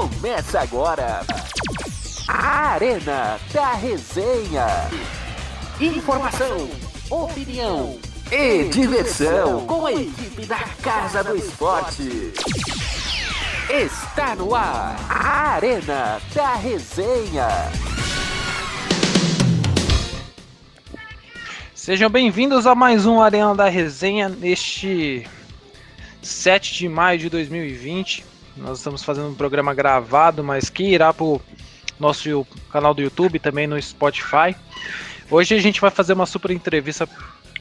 Começa agora a Arena da Resenha. Informação, opinião e diversão com a equipe da Casa do Esporte. Está no ar a Arena da Resenha. Sejam bem-vindos a mais um Arena da Resenha neste 7 de maio de 2020. Nós estamos fazendo um programa gravado, mas que irá para o nosso canal do YouTube, também no Spotify. Hoje a gente vai fazer uma super entrevista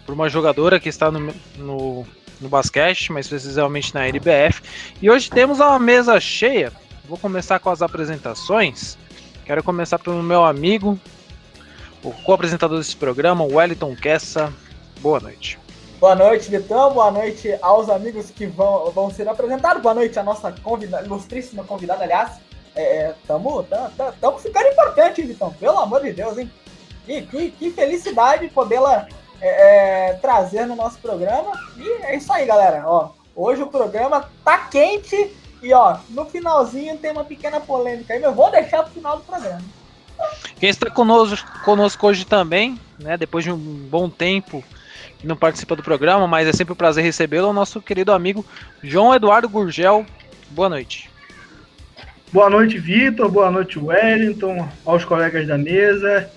por uma jogadora que está no basquete, mais precisamente na LBF. E hoje temos uma mesa cheia. Vou começar com as apresentações. Quero começar pelo meu amigo, o co-apresentador desse programa, o Wellington Kessa. Boa noite. Boa noite, Vitão. Boa noite aos amigos que vão ser apresentados. Boa noite à nossa ilustríssima convidada, aliás. Tamo ficando importante, hein, Vitão? Pelo amor de Deus, hein? Que felicidade podê-la trazer no nosso programa. E é isso aí, galera. Ó, hoje o programa tá quente e, ó, no finalzinho tem uma pequena polêmica aí, mas eu vou deixar pro final do programa. Quem está conosco hoje também, né, depois de um bom tempo que não participa do programa, mas é sempre um prazer recebê-lo, é o nosso querido amigo João Eduardo Gurgel. Boa noite. Boa noite, Vitor. Boa noite, Wellington, aos colegas da mesa.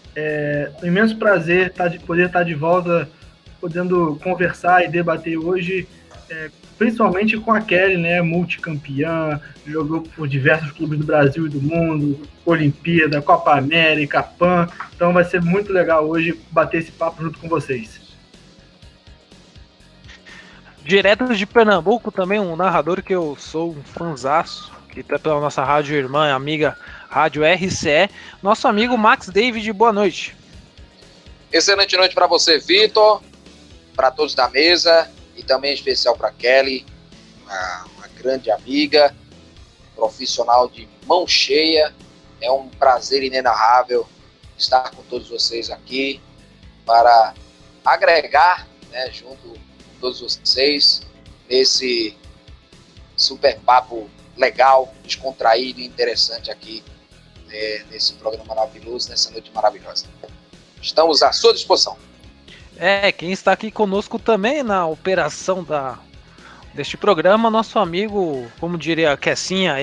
Um imenso prazer poder estar de volta, podendo conversar e debater hoje, principalmente com a Kelly, né, multicampeã, jogou por diversos clubes do Brasil e do mundo, Olimpíada, Copa América, PAN, então vai ser muito legal hoje bater esse papo junto com vocês. Direto de Pernambuco também, um narrador que eu sou um fanzaço, que está pela nossa rádio irmã, amiga, Rádio RCE, nosso amigo Max David. Boa noite. Excelente noite para você, Vitor, para todos da mesa e também em especial para Kelly, uma grande amiga, profissional de mão cheia. É um prazer inenarrável estar com todos vocês aqui para agregar, né, junto com todos vocês nesse super papo legal, descontraído e interessante aqui, nesse programa maravilhoso, nessa noite maravilhosa. Estamos à sua disposição. Quem está aqui conosco também na operação deste programa, nosso amigo, como diria a Kessinha,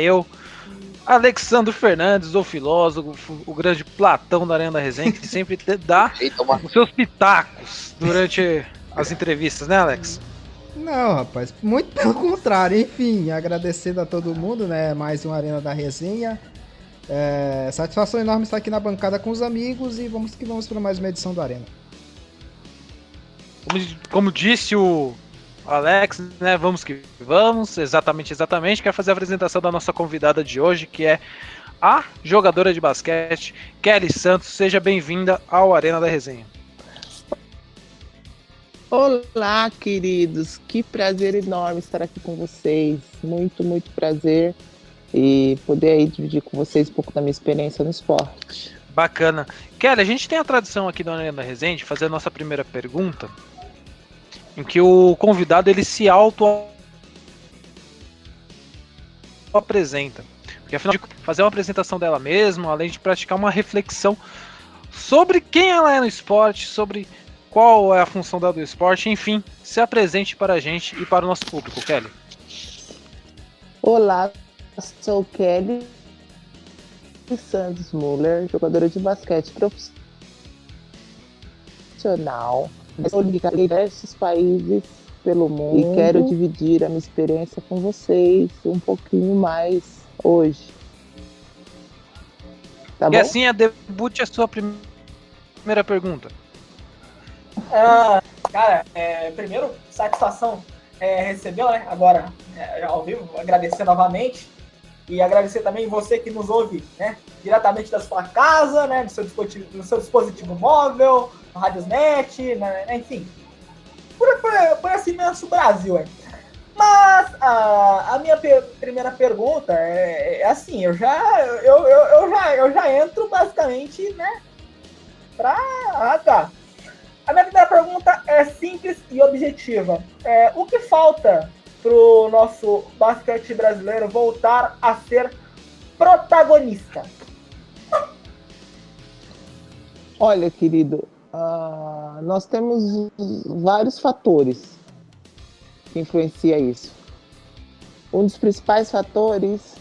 Alexandre Fernandes, o filósofo, o grande Platão da Arena da Resenha, que sempre dá os seus pitacos durante as entrevistas, né, Alex? Não, rapaz, muito pelo contrário. Enfim, agradecendo a todo mundo, né? Mais uma Arena da Resenha. Satisfação enorme estar aqui na bancada com os amigos e vamos para mais uma edição do Arena. Como disse o Alex, né? Vamos que vamos, exatamente. Quero fazer a apresentação da nossa convidada de hoje, que é a jogadora de basquete, Kelly Santos. Seja bem-vinda ao Arena da Resenha. Olá, queridos, que prazer enorme estar aqui com vocês, muito, muito prazer e poder aí dividir com vocês um pouco da minha experiência no esporte. Bacana. Kelly, a gente tem a tradição aqui do Arena da Resenha de fazer a nossa primeira pergunta, em que o convidado ele se auto-apresenta, porque afinal de fazer uma apresentação dela mesma, além de praticar uma reflexão sobre quem ela é no esporte, sobre qual é a função dela do esporte, enfim, se apresente para a gente e para o nosso público, Kelly. Olá, sou Kelly Santos Muller, jogadora de basquete profissional, sou ligada em diversos países pelo mundo e quero dividir a minha experiência com vocês um pouquinho mais hoje. Tá bom? E assim, debute a sua primeira pergunta. Cara, primeiro, satisfação recebê-la, né? Agora, ao vivo, agradecer novamente e agradecer também você que nos ouve, né? Diretamente da sua casa, né? Do seu dispositivo móvel, no Radiosnet, né? Enfim, por esse imenso Brasil, hein? Mas a minha primeira pergunta é assim, eu já entro basicamente, né? A minha primeira pergunta é simples e objetiva. O que falta pro nosso basquete brasileiro voltar a ser protagonista? Olha, querido, nós temos vários fatores que influenciam isso. Um dos principais fatores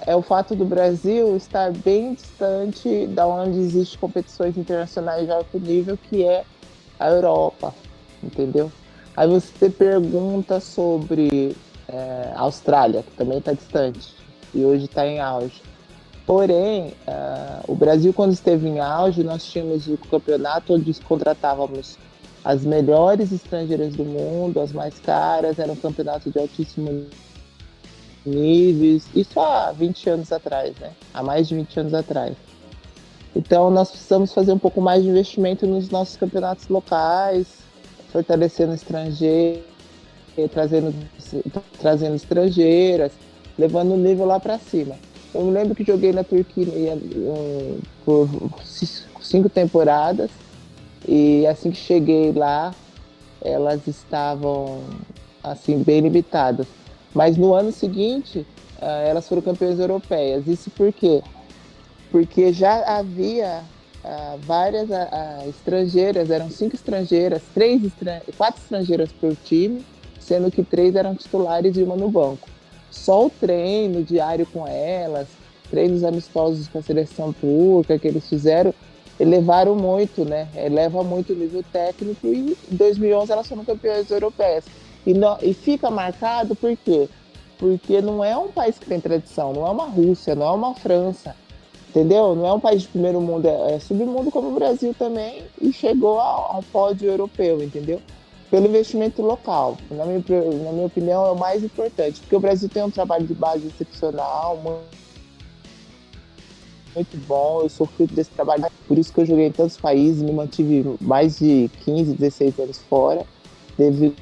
é o fato do Brasil estar bem distante da onde existem competições internacionais de alto nível, que é a Europa, entendeu? Aí você pergunta sobre a Austrália, que também está distante e hoje está em auge. Porém, o Brasil, quando esteve em auge, nós tínhamos o campeonato onde contratávamos as melhores estrangeiras do mundo, as mais caras, era um campeonato de altíssimo níveis, isso há 20 anos atrás, né? Há mais de 20 anos atrás. Então, nós precisamos fazer um pouco mais de investimento nos nossos campeonatos locais, fortalecendo estrangeiros, trazendo estrangeiras, levando o nível lá para cima. Eu me lembro que joguei na Turquia por 5 temporadas e assim que cheguei lá, elas estavam assim bem limitadas. Mas no ano seguinte, elas foram campeãs europeias. Isso por quê? Porque já havia várias estrangeiras, eram 5 estrangeiras, 4 estrangeiras por time, sendo que 3 eram titulares e uma no banco. Só o treino diário com elas, treinos amistosos com a seleção turca que eles fizeram, elevaram muito, né? Eleva muito o nível técnico e em 2011 elas foram campeãs europeias. E fica marcado por quê? Porque não é um país que tem tradição, não é uma Rússia, não é uma França, entendeu? Não é um país de primeiro mundo, é submundo como o Brasil também e chegou ao pódio europeu, entendeu? Pelo investimento local, na minha opinião, é o mais importante, porque o Brasil tem um trabalho de base excepcional, muito bom, eu sou fruto desse trabalho, por isso que eu joguei em tantos países, me mantive mais de 15, 16 anos fora, devido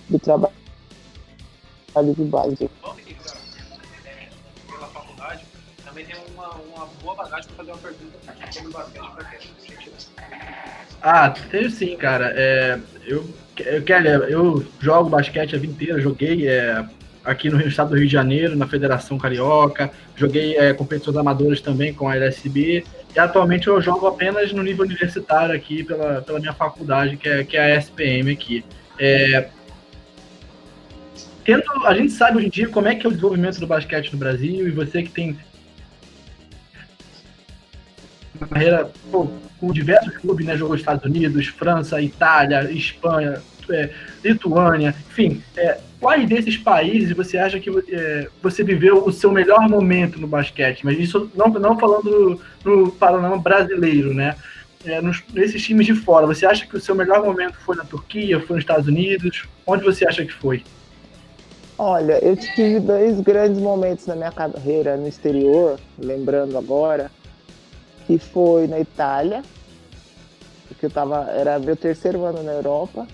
do trabalho de base. Pela faculdade, também tem uma boa bagagem para fazer uma pergunta sobre o basquete para Tenho sim, cara. Eu jogo basquete a vida inteira, joguei aqui no estado do Rio de Janeiro, na Federação Carioca, joguei competições amadoras também com a LSB, e atualmente eu jogo apenas no nível universitário aqui pela minha faculdade, que é a SPM aqui. A gente sabe hoje em dia como é que é o desenvolvimento do basquete no Brasil, e você que tem uma carreira com diversos clubes, né? Jogou Estados Unidos, França, Itália, Espanha, Lituânia, enfim, quais desses países você acha que você viveu o seu melhor momento no basquete? Mas isso não falando no panorama brasileiro, né? Nesses times de fora, você acha que o seu melhor momento foi na Turquia, foi nos Estados Unidos? Onde você acha que foi? Olha, eu tive 2 grandes momentos na minha carreira no exterior, lembrando agora, que foi na Itália, porque era meu 3º ano na Europa,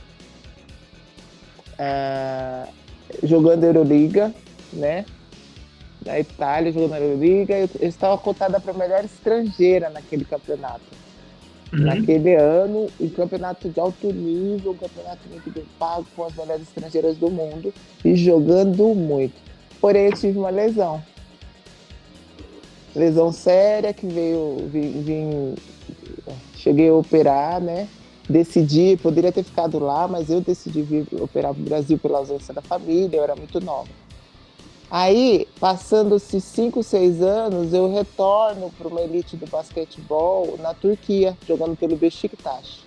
jogando Euroliga, né? Na Itália, jogando Euroliga, eu estava cotada para melhor estrangeira naquele campeonato. Naquele ano, um campeonato de alto nível, um campeonato muito bem pago, com as melhores estrangeiras do mundo e jogando muito. Porém, eu tive uma lesão séria que cheguei a operar, né? Decidi, poderia ter ficado lá, mas eu decidi vir operar para o Brasil pela ausência da família, eu era muito nova. Aí, passando-se 5, 6 anos, eu retorno para uma elite do basquetebol na Turquia, jogando pelo Beşiktaş.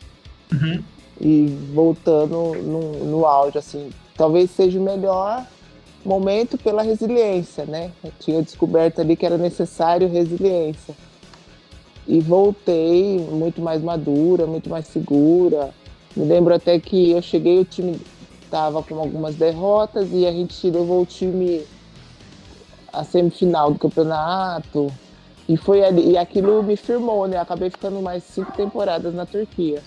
E voltando no auge, assim, talvez seja o melhor momento pela resiliência, né? Eu tinha descoberto ali que era necessário resiliência. E voltei muito mais madura, muito mais segura. Me lembro até que eu cheguei, o time estava com algumas derrotas e a gente levou o time à semifinal do campeonato. E foi ali, e aquilo me firmou, né? Acabei ficando mais 5 temporadas na Turquia.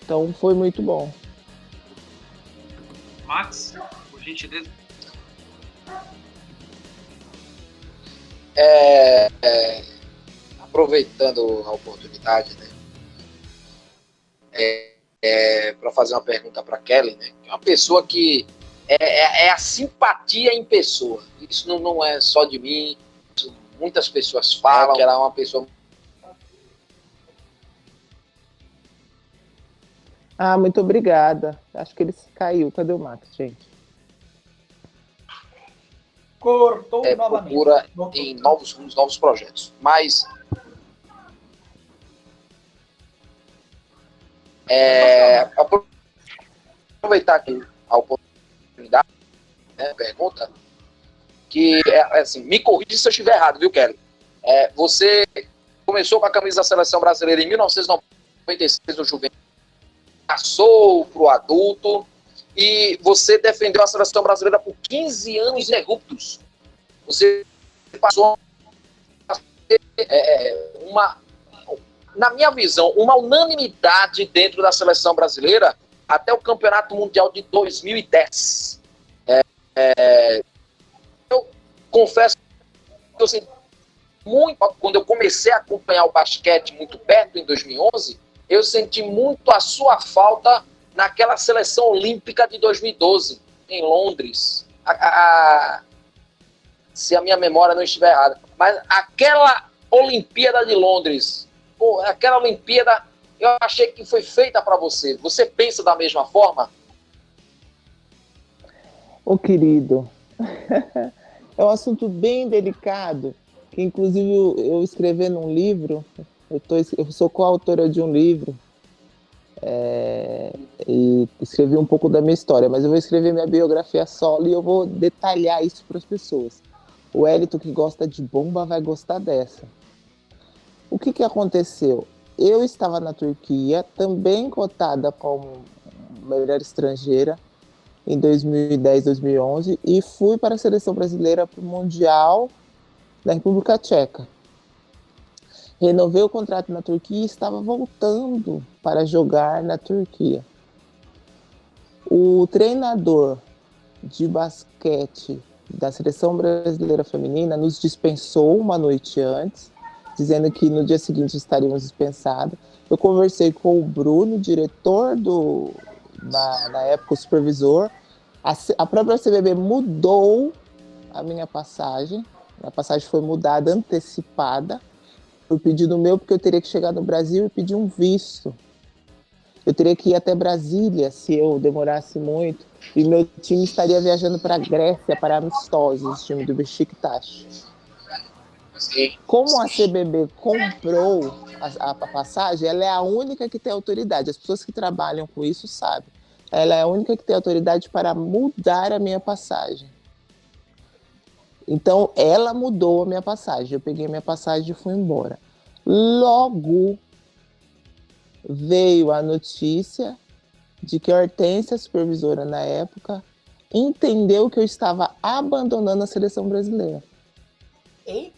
Então foi muito bom. Max, por gentileza. Aproveitando a oportunidade, né, para fazer uma pergunta para Kelly, né, que é uma pessoa que é a simpatia em pessoa. Isso não é só de mim. Muitas pessoas falam que ela é uma pessoa... Ah, muito obrigada. Acho que ele caiu. Cadê o Max, gente? Cortou novamente. Procura em novos rumos, novos projetos. Mas aproveitar aqui a oportunidade, né, pergunta, que assim, me corrija se eu estiver errado, viu, Kelly? Você começou com a camisa da Seleção Brasileira em 1996 no Juventude, passou para o adulto e você defendeu a Seleção Brasileira por 15 anos ininterruptos. Você passou a ter na minha visão, uma unanimidade dentro da Seleção Brasileira até o Campeonato Mundial de 2010. Eu confesso que eu senti muito, quando eu comecei a acompanhar o basquete muito perto, em 2011, eu senti muito a sua falta naquela seleção olímpica de 2012, em Londres. Se a minha memória não estiver errada. Mas aquela Olimpíada de Londres, aquela Olimpíada, eu achei que foi feita para você. Você pensa da mesma forma? Ô, querido, é um assunto bem delicado, que inclusive eu escrevi num livro, eu sou coautora de um livro, e escrevi um pouco da minha história, mas eu vou escrever minha biografia solo e eu vou detalhar isso para as pessoas. O Wellington, que gosta de bomba, vai gostar dessa. O que aconteceu? Eu estava na Turquia, também cotada como melhor estrangeira, em 2010, 2011, e fui para a seleção brasileira para o Mundial da República Tcheca. Renovei o contrato na Turquia e estava voltando para jogar na Turquia. O treinador de basquete da seleção brasileira feminina nos dispensou uma noite antes, dizendo que no dia seguinte estaríamos dispensados. Eu conversei com o Bruno, diretor na época o supervisor. A própria CBB mudou a minha passagem foi mudada, antecipada, por pedido meu, porque eu teria que chegar no Brasil e pedir um visto. Eu teria que ir até Brasília, se eu demorasse muito, e meu time estaria viajando para a Grécia, para amistosos, o time do Beşiktaş. Como a CBB comprou a passagem, ela é a única que tem autoridade. As pessoas que trabalham com isso sabem. Ela é a única que tem autoridade para mudar a minha passagem. Então, ela mudou a minha passagem. Eu peguei a minha passagem e fui embora. Logo, veio a notícia de que a Hortência, supervisora na época, entendeu que eu estava abandonando a seleção brasileira. Eita!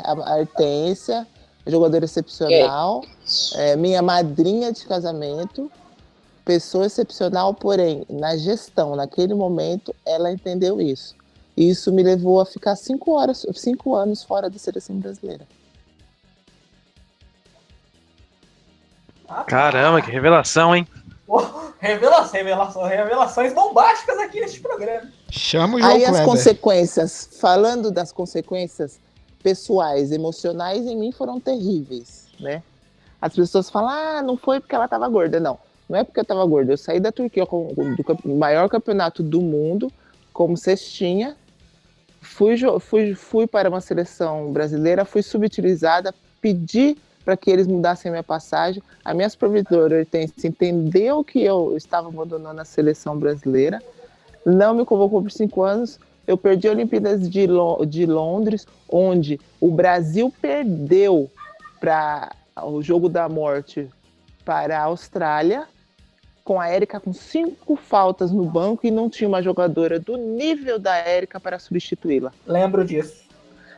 A Hortência, jogadora excepcional, minha madrinha de casamento, pessoa excepcional, porém, na gestão, naquele momento, ela entendeu isso. E isso me levou a ficar 5 anos fora da seleção brasileira. Caramba, que revelação, hein? Revelações bombásticas aqui neste programa. Chama o João Aí as Kleber. consequências, falando das consequências pessoais, emocionais, em mim foram terríveis, né? As pessoas falam, não foi porque ela estava gorda. Não é porque eu estava gorda. Eu saí da Turquia do maior campeonato do mundo, como cestinha, fui para uma seleção brasileira, fui subutilizada, pedi para que eles mudassem a minha passagem. A minha supervisora entendeu que eu estava abandonando a seleção brasileira, não me convocou por 5 anos. Eu perdi a Olimpíadas de Londres, onde o Brasil perdeu para o jogo da morte para a Austrália, com a Érica com 5 faltas no banco e não tinha uma jogadora do nível da Érica para substituí-la. Lembro disso.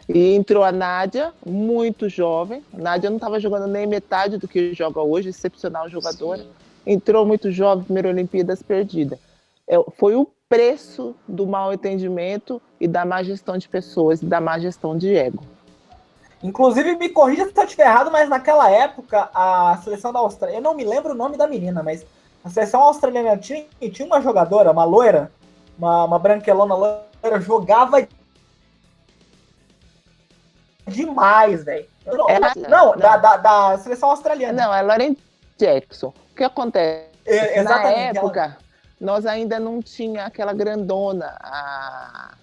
E entrou a Nádia, muito jovem. A Nádia não estava jogando nem metade do que joga hoje, excepcional jogadora. Sim. Entrou muito jovem, primeira Olimpíadas perdida. Foi o preço do mau entendimento e da má gestão de pessoas, e da má gestão de ego. Inclusive, me corrija se eu estiver errado, mas naquela época, a seleção da Austrália, eu não me lembro o nome da menina, mas a A seleção australiana tinha uma jogadora, uma loira, uma branquelona loira, jogava demais, velho. Não, da seleção australiana. Não, é Lauren Jackson. O que acontece? Exatamente. Na época, nós ainda não tinha aquela grandona, a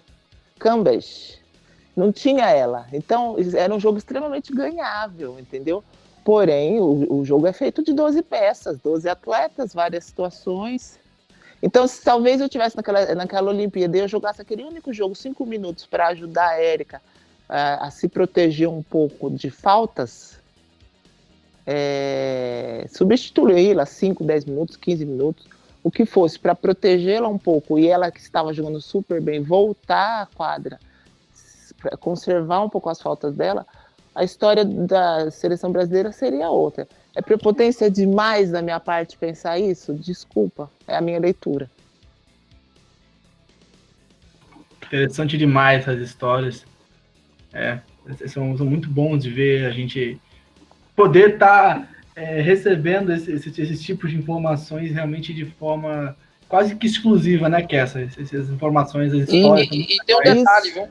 Cambridge. Não tinha ela. Então, era um jogo extremamente ganhável, entendeu? Porém, o jogo é feito de 12 peças, 12 atletas, várias situações. Então, se talvez eu estivesse naquela Olimpíada e eu jogasse aquele único jogo, 5 minutos, para ajudar a Érica a se proteger um pouco de faltas, substituí-la 5, 10 minutos, 15 minutos, o que fosse para protegê-la um pouco e ela que estava jogando super bem voltar à quadra, conservar um pouco as faltas dela, a história da seleção brasileira seria outra. É prepotência demais da minha parte pensar isso? Desculpa, é a minha leitura. Interessante demais essas histórias. São muito bons de ver a gente poder estar recebendo esses tipos de informações realmente de forma quase que exclusiva, né, que essas informações, as histórias. E tem um detalhe, viu?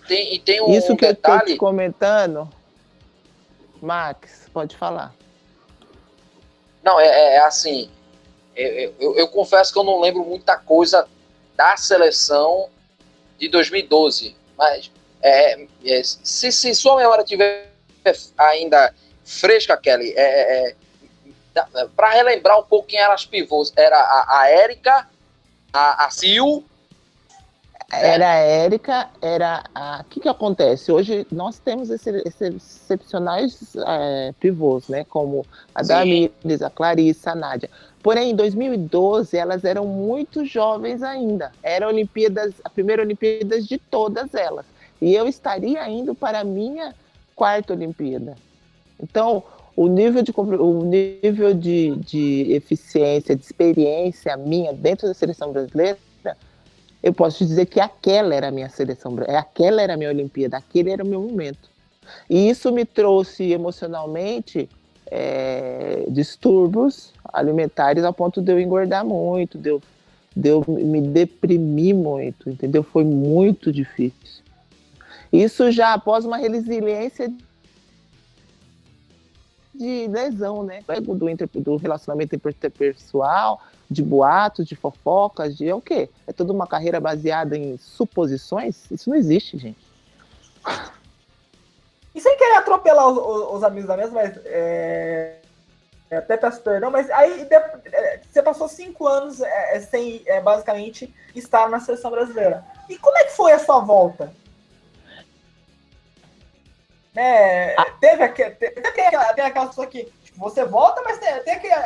E tem um isso que detalhe... eu estou te comentando, Max, pode falar. Não, assim, eu confesso que eu não lembro muita coisa da seleção de 2012, mas se sua memória estiver ainda fresca, Kelly, para relembrar um pouco quem eram as pivôs, era a Érica, a Sil... Era a Érica, o que acontece? Hoje nós temos esses excepcionais pivôs, né? Como a Damires, a Clarissa, a Nádia. Porém, em 2012, elas eram muito jovens ainda. Era a primeira Olimpíadas de todas elas. E eu estaria indo para a minha 4ª Olimpíada. Então, o nível de eficiência, de experiência minha dentro da seleção brasileira, eu posso te dizer que aquela era a minha seleção, aquela era a minha Olimpíada, aquele era o meu momento. E isso me trouxe emocionalmente distúrbios alimentares ao ponto de eu engordar muito, de eu me deprimir muito, entendeu? Foi muito difícil. Isso já após uma resiliência de lesão, né? Do relacionamento interpessoal, de boatos, de fofocas, de o quê? É toda uma carreira baseada em suposições? Isso não existe, gente. E sem querer atropelar os amigos da mesa, mas até peço perdão, mas aí você passou 5 anos sem basicamente estar na seleção brasileira. E como é que foi a sua volta? Tem aquela pessoa que tipo, você volta, mas tem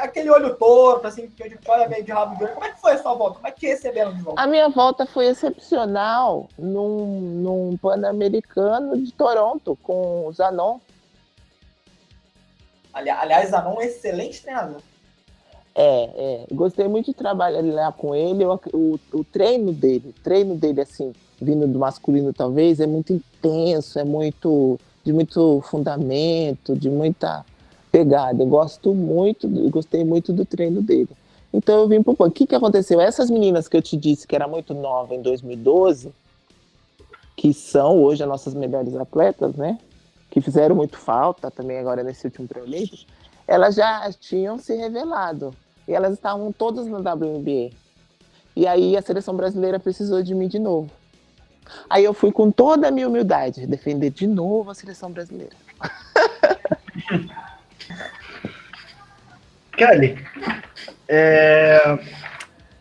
aquele olho torto, assim, que olha meio de rabo de olho. Como é que foi a sua volta? Como é que receberam de volta? A minha volta foi excepcional num Pan-Americano de Toronto com o Zanon. Aliás, Zanon é um excelente treinador. Gostei muito de trabalhar com ele. O treino dele, assim, vindo do masculino talvez, é muito intenso, de muito fundamento, de muita pegada. Eu gostei muito do treino dele. Então eu vim pro o que aconteceu? Essas meninas que eu te disse que era muito nova em 2012, que são hoje as nossas melhores atletas, né? Que fizeram muito falta também agora nesse último pré-olímpico, elas já tinham se revelado. E elas estavam todas na WNBA. E aí a seleção brasileira precisou de mim de novo. Aí eu fui com toda a minha humildade defender de novo a seleção brasileira. Kelly,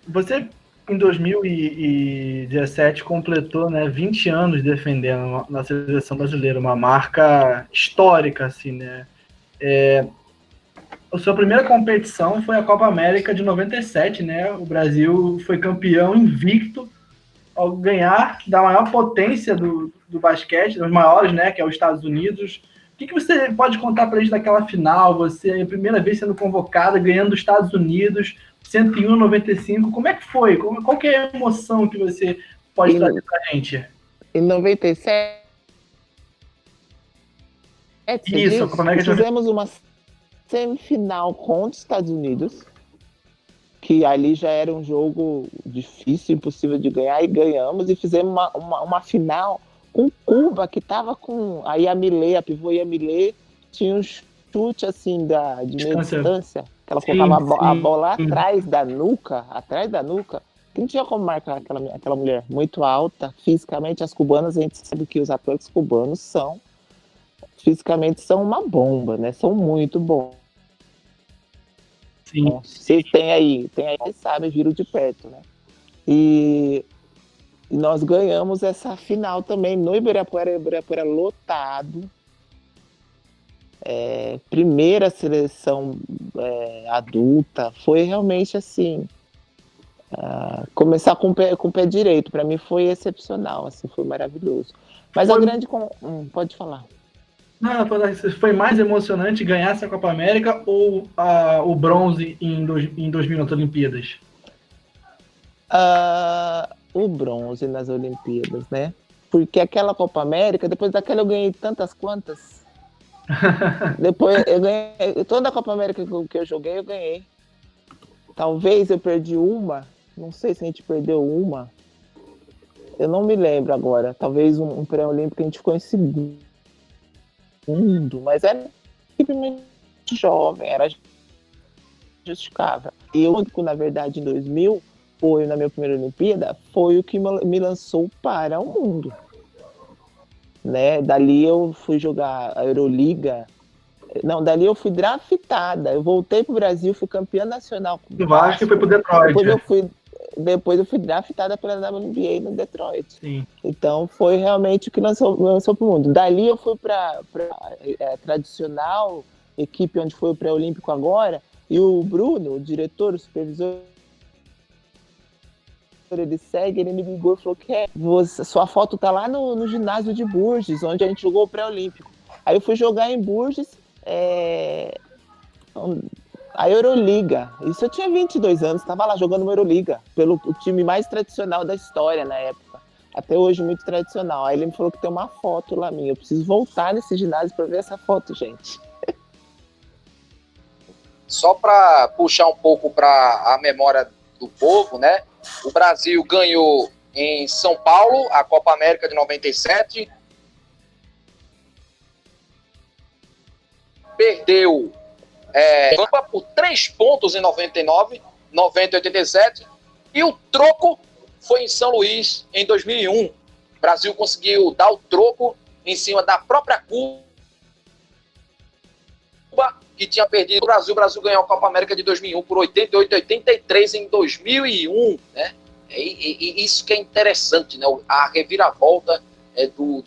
você em 2017 completou, né, 20 anos defendendo na seleção brasileira, uma marca histórica, assim, né? A sua primeira competição foi a Copa América de 97, né? O Brasil foi campeão invicto ao ganhar da maior potência do basquete, dos maiores, né, que é os Estados Unidos. O que você pode contar pra gente daquela final? Você, a primeira vez sendo convocada, ganhando dos Estados Unidos, 101-95. Como é que foi? Qual que é a emoção que você pode trazer pra gente? Em 97, Isso, como é que fizemos uma semifinal contra os Estados Unidos, que ali já era um jogo difícil, impossível de ganhar, e ganhamos, e fizemos uma final com Cuba, que estava com a Yamile, a pivô Yamile, tinha um chute assim de meia distância, que ela colocava a bola atrás da nuca, que não tinha como marcar aquela mulher muito alta, fisicamente. As cubanas, a gente sabe que os atletas cubanos fisicamente são uma bomba, né? São muito bons. Sim. Vocês têm aí, vocês sabem, viram de perto, né? E nós ganhamos essa final também no Ibirapuera lotado. Primeira seleção adulta, foi realmente assim, começar com o pé direito, para mim foi excepcional, assim, foi maravilhoso. Mas a grande... pode falar. Não, foi mais emocionante ganhar essa Copa América ou o bronze em 2000 nas Olimpíadas? O bronze nas Olimpíadas, né? Porque aquela Copa América, depois daquela eu ganhei tantas quantas. Depois eu ganhei toda a Copa América que eu joguei, eu ganhei. Talvez eu perdi uma, não sei se a gente perdeu uma, eu não me lembro agora. Talvez um pré-olímpico a gente ficou em segundo, mas era simplesmente jovem, era justificável. E eu, na verdade, em 2000, na minha primeira Olimpíada, foi o que me lançou para o mundo. Né? Dali eu fui jogar a Euroliga. Não, dali eu fui draftada. Eu voltei pro Brasil, fui campeã nacional. Do Vasco e foi pro Detroit. Depois eu fui draftada pela WNBA no Detroit. Sim. Então foi realmente o que lançou pro mundo. Dali eu fui para tradicional equipe onde foi o pré-olímpico agora. E o Bruno, o diretor, o supervisor, ele me ligou e falou que sua foto tá lá no ginásio de Bourges, onde a gente jogou o pré-olímpico. Aí eu fui jogar em Bourges a Euroliga. Isso eu tinha 22 anos, estava lá jogando uma Euroliga, pelo time mais tradicional da história na época. Até hoje, muito tradicional. Aí ele me falou que tem uma foto lá minha. Eu preciso voltar nesse ginásio para ver essa foto, gente. Só para puxar um pouco para a memória do povo, né? O Brasil ganhou em São Paulo a Copa América de 97. Perdeu por 3 pontos em 99, 90 e 87. E o troco foi em São Luís em 2001. O Brasil conseguiu dar o troco em cima da própria Cuba, que tinha perdido o Brasil. O Brasil ganhou a Copa América de 2001 por 88 a 83 em 2001, né? E isso que é interessante, né? A reviravolta do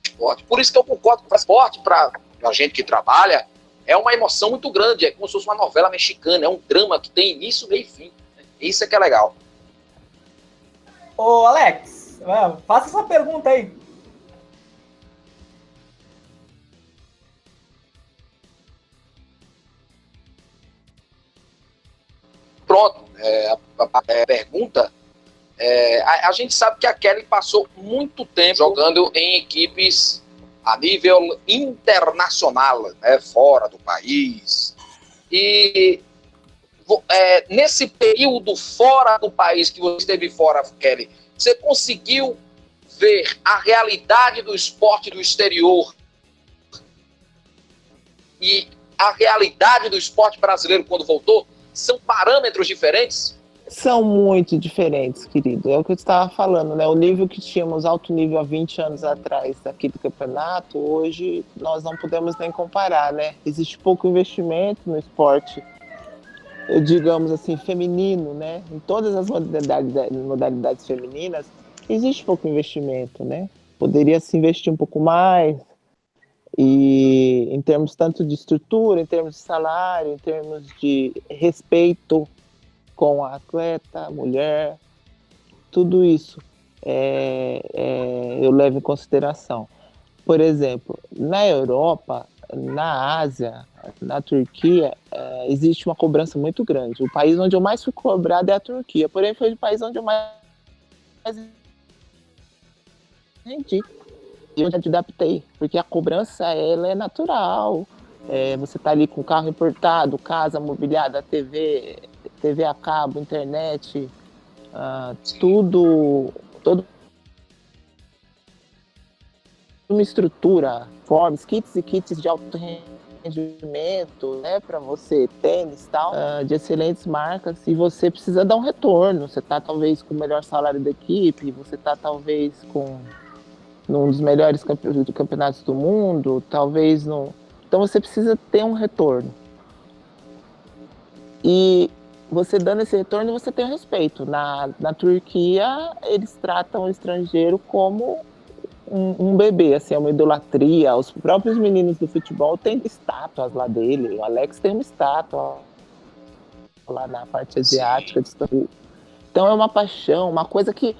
esporte. Por isso que eu concordo com o esporte, para a gente que trabalha, é uma emoção muito grande, é como se fosse uma novela mexicana, é um drama que tem início, meio e fim. Né? Isso é que é legal. Ô, Alex, faça essa pergunta aí. Pronto, a pergunta, a gente sabe que a Kelly passou muito tempo jogando em equipes a nível internacional, né, fora do país. E nesse período fora do país que você esteve fora, Kelly, você conseguiu ver a realidade do esporte do exterior e a realidade do esporte brasileiro quando voltou? São parâmetros diferentes? São muito diferentes, querido. É o que eu estava falando, né? O nível que tínhamos, alto nível há 20 anos atrás aqui do campeonato, hoje nós não podemos nem comparar, né? Existe pouco investimento no esporte, digamos assim, feminino, né? Em todas as modalidades femininas, existe pouco investimento, né? Poderia se investir um pouco mais, e em termos tanto de estrutura, em termos de salário, em termos de respeito com a atleta, a mulher, tudo isso eu levo em consideração. Por exemplo, na Europa, na Ásia, na Turquia, existe uma cobrança muito grande. O país onde eu mais fui cobrado é a Turquia, porém foi o país onde eu mais rendi. eu já me adaptei, porque a cobrança, ela é natural. Você tá ali com o carro importado, casa mobiliada, TV a cabo, internet, toda uma estrutura, forms, kits e kits de alto rendimento, né, para você, tênis e tal, de excelentes marcas, e você precisa dar um retorno. Você tá talvez com o melhor salário da equipe, você tá talvez com num dos melhores campeonatos do mundo, talvez no... Então você precisa ter um retorno. E você dando esse retorno, você tem o respeito. Na Turquia, eles tratam o estrangeiro como um bebê, assim, é uma idolatria. Os próprios meninos do futebol têm estátuas lá dele. O Alex tem uma estátua lá na parte asiática de Istambul. Então é uma paixão, uma coisa que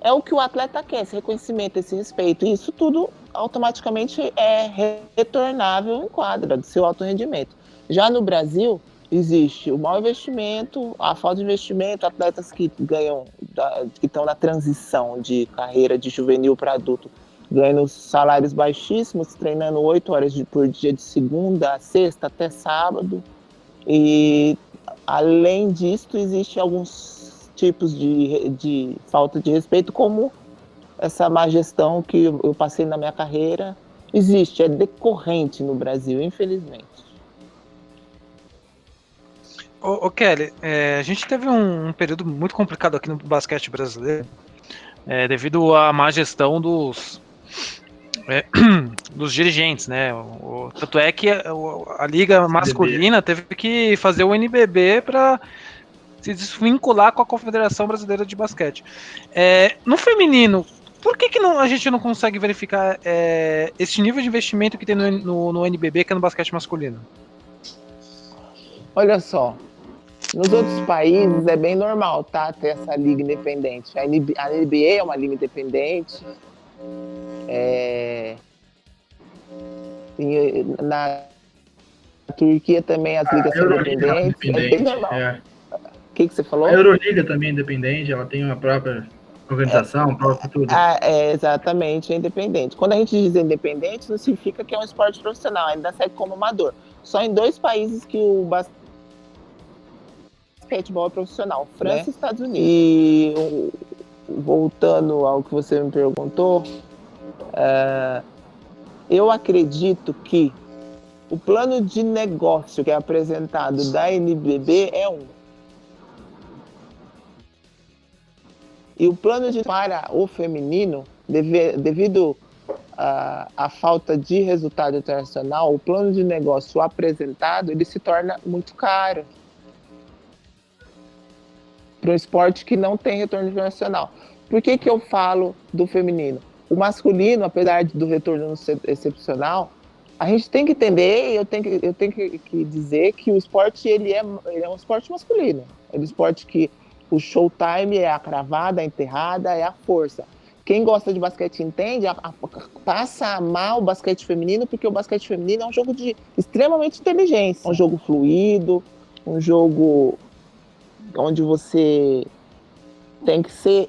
é o que o atleta quer, esse reconhecimento, esse respeito. E isso tudo automaticamente é retornável em quadra, do seu alto rendimento. Já no Brasil, existe o mau investimento, a falta de investimento, atletas que ganham, que estão na transição de carreira de juvenil para adulto, ganhando salários baixíssimos, treinando 8 horas por dia de segunda a sexta até sábado. E, além disso, existe alguns tipos de falta de respeito, como essa má gestão que eu passei na minha carreira. Existe, é decorrente no Brasil, infelizmente. Ô Kelly, a gente teve um período muito complicado aqui no basquete brasileiro, devido à má gestão dos dirigentes, né? Tanto é que a liga masculina teve que fazer o NBB para se desvincular com a Confederação Brasileira de Basquete. No feminino, por que a gente não consegue verificar esse nível de investimento que tem no NBB, que é no basquete masculino? Olha só, nos outros países é bem normal, tá, ter essa liga independente. A NBA é uma liga independente. Na Turquia também as ligas são independentes. É bem normal. O que você falou? A Euroliga também é independente, ela tem uma própria organização, própria tudo. Exatamente, é independente. Quando a gente diz independente, não significa que é um esporte profissional, ainda segue como amador. Só em 2 países que o basquetebol é profissional, França e Estados Unidos. E voltando ao que você me perguntou, eu acredito que o plano de negócio que é apresentado da NBB é um. E o plano para o feminino, devido à falta de resultado internacional, o plano de negócio apresentado, ele se torna muito caro para um esporte que não tem retorno internacional. Por que eu falo do feminino? O masculino, apesar do retorno não ser excepcional, a gente tem que entender, eu tenho que dizer que o esporte ele é um esporte masculino. É um esporte que o showtime é a cravada, a enterrada, é a força. Quem gosta de basquete entende, passa a amar o basquete feminino, porque o basquete feminino é um jogo de extremamente inteligência. Um jogo fluido, um jogo onde você tem que ser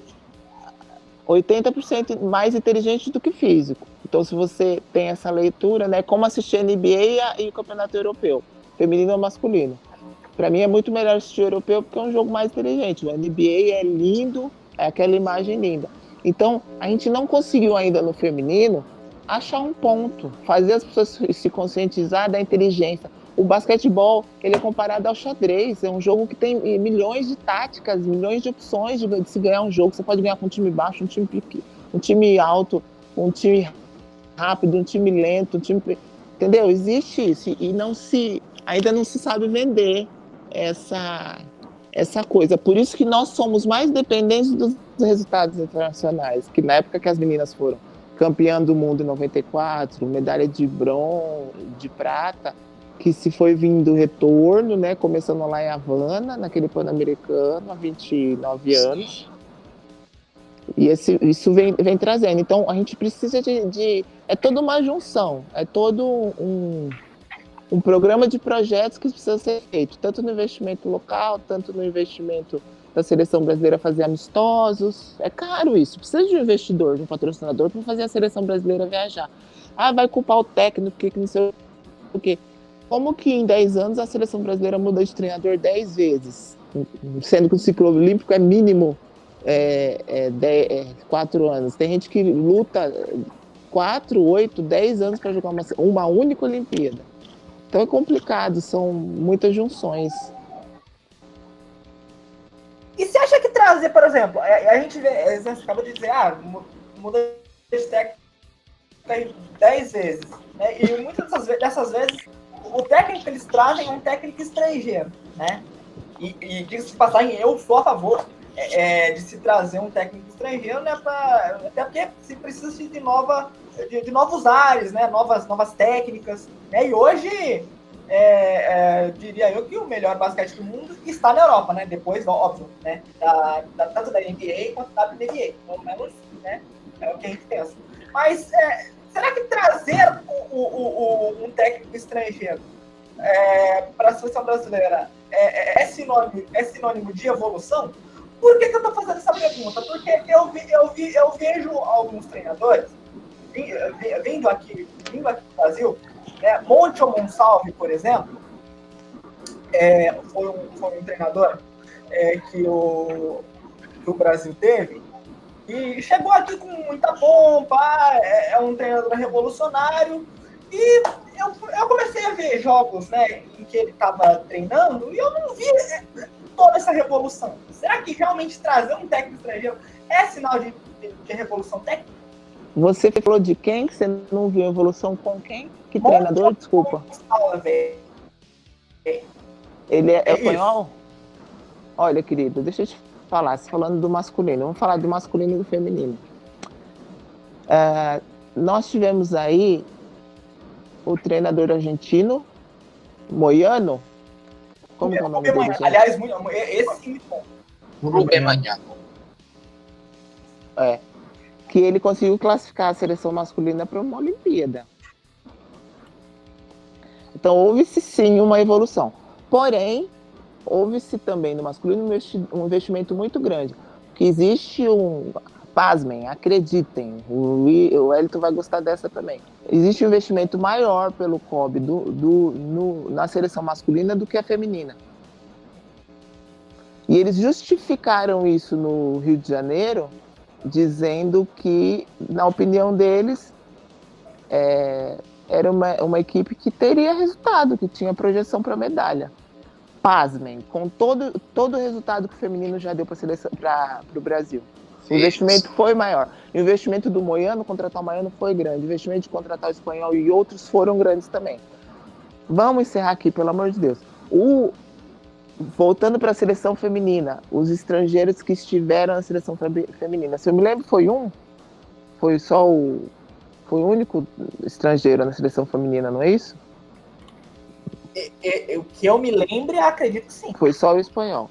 80% mais inteligente do que físico. Então, se você tem essa leitura, né, como assistir a NBA e o Campeonato Europeu, feminino ou masculino. Para mim é muito melhor assistir o europeu porque é um jogo mais inteligente. O NBA é lindo, é aquela imagem linda. Então, a gente não conseguiu ainda no feminino achar um ponto, fazer as pessoas se conscientizar da inteligência. O basquetebol, ele é comparado ao xadrez, é um jogo que tem milhões de táticas, milhões de opções de se ganhar um jogo. Você pode ganhar com um time baixo, um time alto, um time rápido, um time lento, entendeu? Existe isso e ainda não se sabe vender essa coisa. Por isso que nós somos mais dependentes dos resultados internacionais, que na época que as meninas foram campeã do mundo em 94, medalha de bronze, de prata, que se foi vindo retorno, né, começando lá em Havana, naquele Pan-Americano, há 29 anos. E isso vem trazendo. Então, a gente precisa é toda uma junção, é todo um programa de projetos que precisa ser feito, tanto no investimento local, tanto no investimento da seleção brasileira fazer amistosos. É caro isso. Precisa de um investidor, de um patrocinador para fazer a seleção brasileira viajar. Ah, vai culpar o técnico, que não sei o quê. Como que em 10 anos a seleção brasileira muda de treinador 10 vezes? Sendo que o ciclo olímpico é mínimo 4 anos. Tem gente que luta 4, 8, 10 anos para jogar uma única Olimpíada. Então é complicado, são muitas junções. E você acha que trazer, por exemplo, a gente vê, você acaba de dizer, muda de técnico 10 vezes, né? E muitas dessas vezes, o técnico que eles trazem é um técnico estrangeiro, né? E diga-se de passagem, eu sou a favor de se trazer um técnico estrangeiro, né? Até porque se precisa de novos ares, né? Novas técnicas, né? E hoje, diria eu que o melhor basquete do mundo está na Europa, né? Depois, óbvio, né? Tanto da NBA quanto da WNBA, pelo menos, né? É o que a gente pensa. Mas será que trazer um técnico estrangeiro para a seleção brasileira é sinônimo de evolução? Por que eu estou fazendo essa pergunta? Porque eu vejo alguns treinadores vindo aqui no Brasil, né? Monte Monsalve, por exemplo, foi um treinador que o Brasil teve, e chegou aqui com muita pompa, é um treinador revolucionário, e eu comecei a ver jogos, né, em que ele estava treinando, e eu não vi toda essa revolução. Será que realmente trazer um técnico estrangeiro é sinal de revolução técnica? Você falou de quem? Que você não viu evolução com quem? Que treinador? Desculpa. Ele é espanhol? Olha, querido, deixa eu te falar. Você falando do masculino, vamos falar do masculino e do feminino. Nós tivemos aí o treinador argentino, Moyano. Como é o nome dele? Aliás, esse sim, muito bom. Rubem Manhano. Que ele conseguiu classificar a seleção masculina para uma Olimpíada. Então, houve-se sim uma evolução. Porém, houve-se também no masculino um investimento muito grande. Porque existe pasmem, acreditem, o Wellington vai gostar dessa também. Existe um investimento maior pelo COB na seleção masculina do que a feminina. E eles justificaram isso no Rio de Janeiro, dizendo que, na opinião deles, era uma equipe que teria resultado, que tinha projeção para medalha. Pasmem, com todo o resultado que o feminino já deu para o Brasil. O investimento foi maior. O investimento do Moyano, contratar o Moyano, foi grande. O investimento de contratar o espanhol e outros foram grandes também. Vamos encerrar aqui, pelo amor de Deus. Voltando para a seleção feminina, os estrangeiros que estiveram na seleção feminina, se eu me lembro, foi o único estrangeiro na seleção feminina, não é isso? O que eu me lembre, acredito que sim. Foi só o espanhol.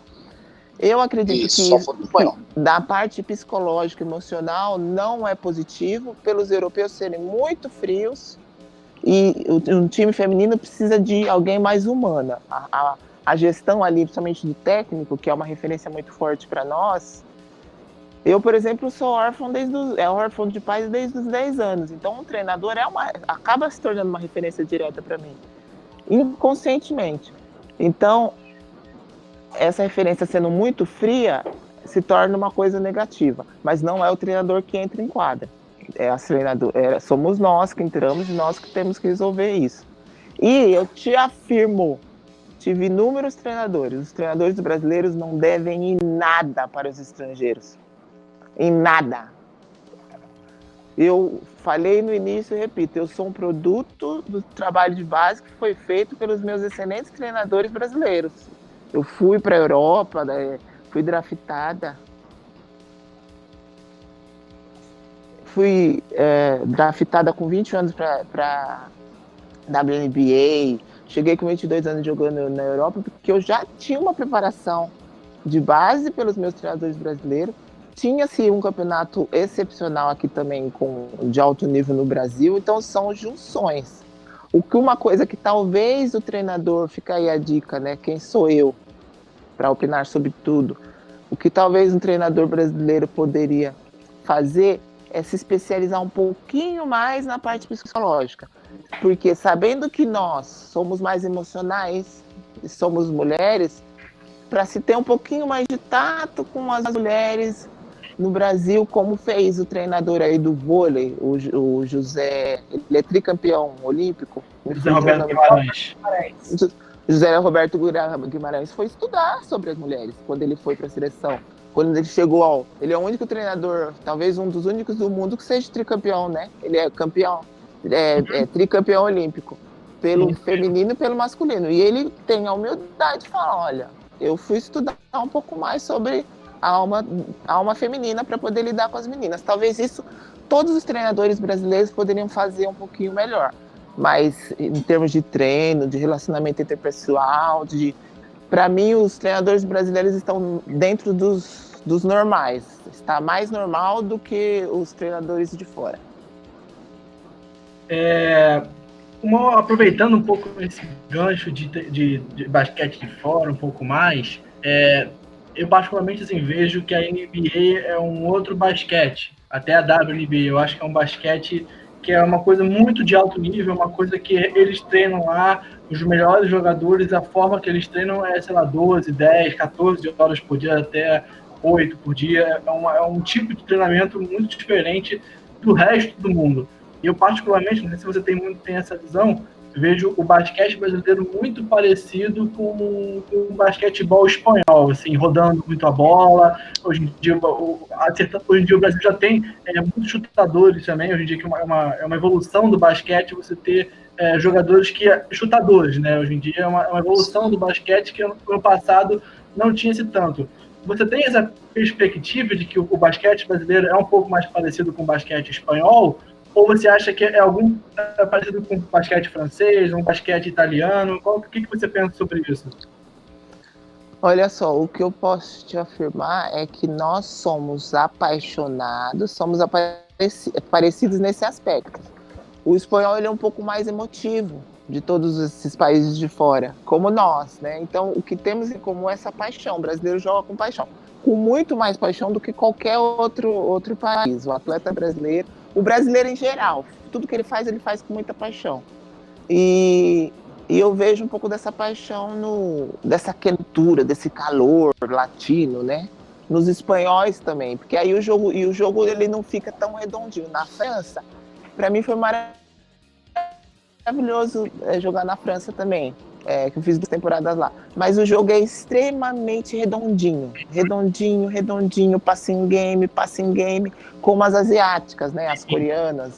Eu acredito que da parte psicológica e emocional não é positivo, pelos europeus serem muito frios, e um time feminino precisa de alguém mais humana. A gestão ali, principalmente do técnico, que é uma referência muito forte para nós. Eu, por exemplo, sou órfão órfão de pais desde os 10 anos. Então, um treinador acaba se tornando uma referência direta para mim, inconscientemente. Então, essa referência sendo muito fria, se torna uma coisa negativa. Mas não é o treinador que entra em quadra. Somos nós que entramos e nós que temos que resolver isso. E eu te afirmo, tive inúmeros treinadores. Os treinadores brasileiros não devem em nada para os estrangeiros. Em nada. Eu falei no início e repito, eu sou um produto do trabalho de base que foi feito pelos meus excelentes treinadores brasileiros. Eu fui para a Europa, fui draftada. Fui draftada com 20 anos para WNBA. Cheguei com 22 anos jogando na Europa, porque eu já tinha uma preparação de base pelos meus treinadores brasileiros. Tinha-se um campeonato excepcional aqui também, de alto nível no Brasil. Então, são junções. Uma coisa que talvez o treinador, fica aí a dica, né? Quem sou eu para opinar sobre tudo? O que talvez um treinador brasileiro poderia fazer é se especializar um pouquinho mais na parte psicológica. Porque sabendo que nós somos mais emocionais, somos mulheres, para se ter um pouquinho mais de tato com as mulheres no Brasil, como fez o treinador aí do vôlei, o José, ele é tricampeão olímpico. José Roberto Guimarães. José Roberto Guimarães foi estudar sobre as mulheres quando ele foi para a seleção. Quando ele chegou ele é o único treinador, talvez um dos únicos do mundo que seja tricampeão, né? Ele é campeão, tricampeão olímpico, pelo feminino e pelo masculino. E ele tem a humildade de falar, olha, eu fui estudar um pouco mais sobre a alma feminina para poder lidar com as meninas. Talvez isso todos os treinadores brasileiros poderiam fazer um pouquinho melhor. Mas em termos de treino, de relacionamento interpessoal, para mim os treinadores brasileiros estão dentro dos normais. Está mais normal do que os treinadores de fora. Aproveitando um pouco esse gancho de basquete de fora, um pouco mais, eu particularmente assim, vejo que a NBA é um outro basquete, até a WNBA. Eu acho que é um basquete que é uma coisa muito de alto nível, uma coisa que eles treinam lá, os melhores jogadores, a forma que eles treinam é, 12, 10, 14 horas por dia, até 8 por dia. É um tipo de treinamento muito diferente do resto do mundo. E eu, particularmente, não sei se você tem essa visão, vejo o basquete brasileiro muito parecido com o basquetebol espanhol, assim, rodando muito a bola. Hoje em dia o Brasil já tem muitos chutadores também. Hoje em dia que é uma evolução do basquete você ter jogadores chutadores, né? Hoje em dia é uma evolução do basquete que no ano passado não tinha esse tanto. Você tem essa perspectiva de que o basquete brasileiro é um pouco mais parecido com o basquete espanhol? Ou você acha que é algum parecido com o basquete francês, um basquete italiano? O que você pensa sobre isso? Olha só, o que eu posso te afirmar é que nós somos apaixonados, somos parecidos nesse aspecto. O espanhol ele é um pouco mais emotivo de todos esses países de fora, como nós, né? Então, o que temos em comum é essa paixão. O brasileiro joga com paixão, com muito mais paixão do que qualquer outro país. O atleta brasileiro, o brasileiro em geral, tudo que ele faz com muita paixão. E eu vejo um pouco dessa paixão, dessa quentura, desse calor latino, né? Nos espanhóis também, porque aí o jogo ele não fica tão redondinho. Na França, para mim foi maravilhoso jogar na França também, que eu fiz 2 temporadas lá. Mas o jogo é extremamente redondinho, passing game, como as asiáticas, né? As coreanas,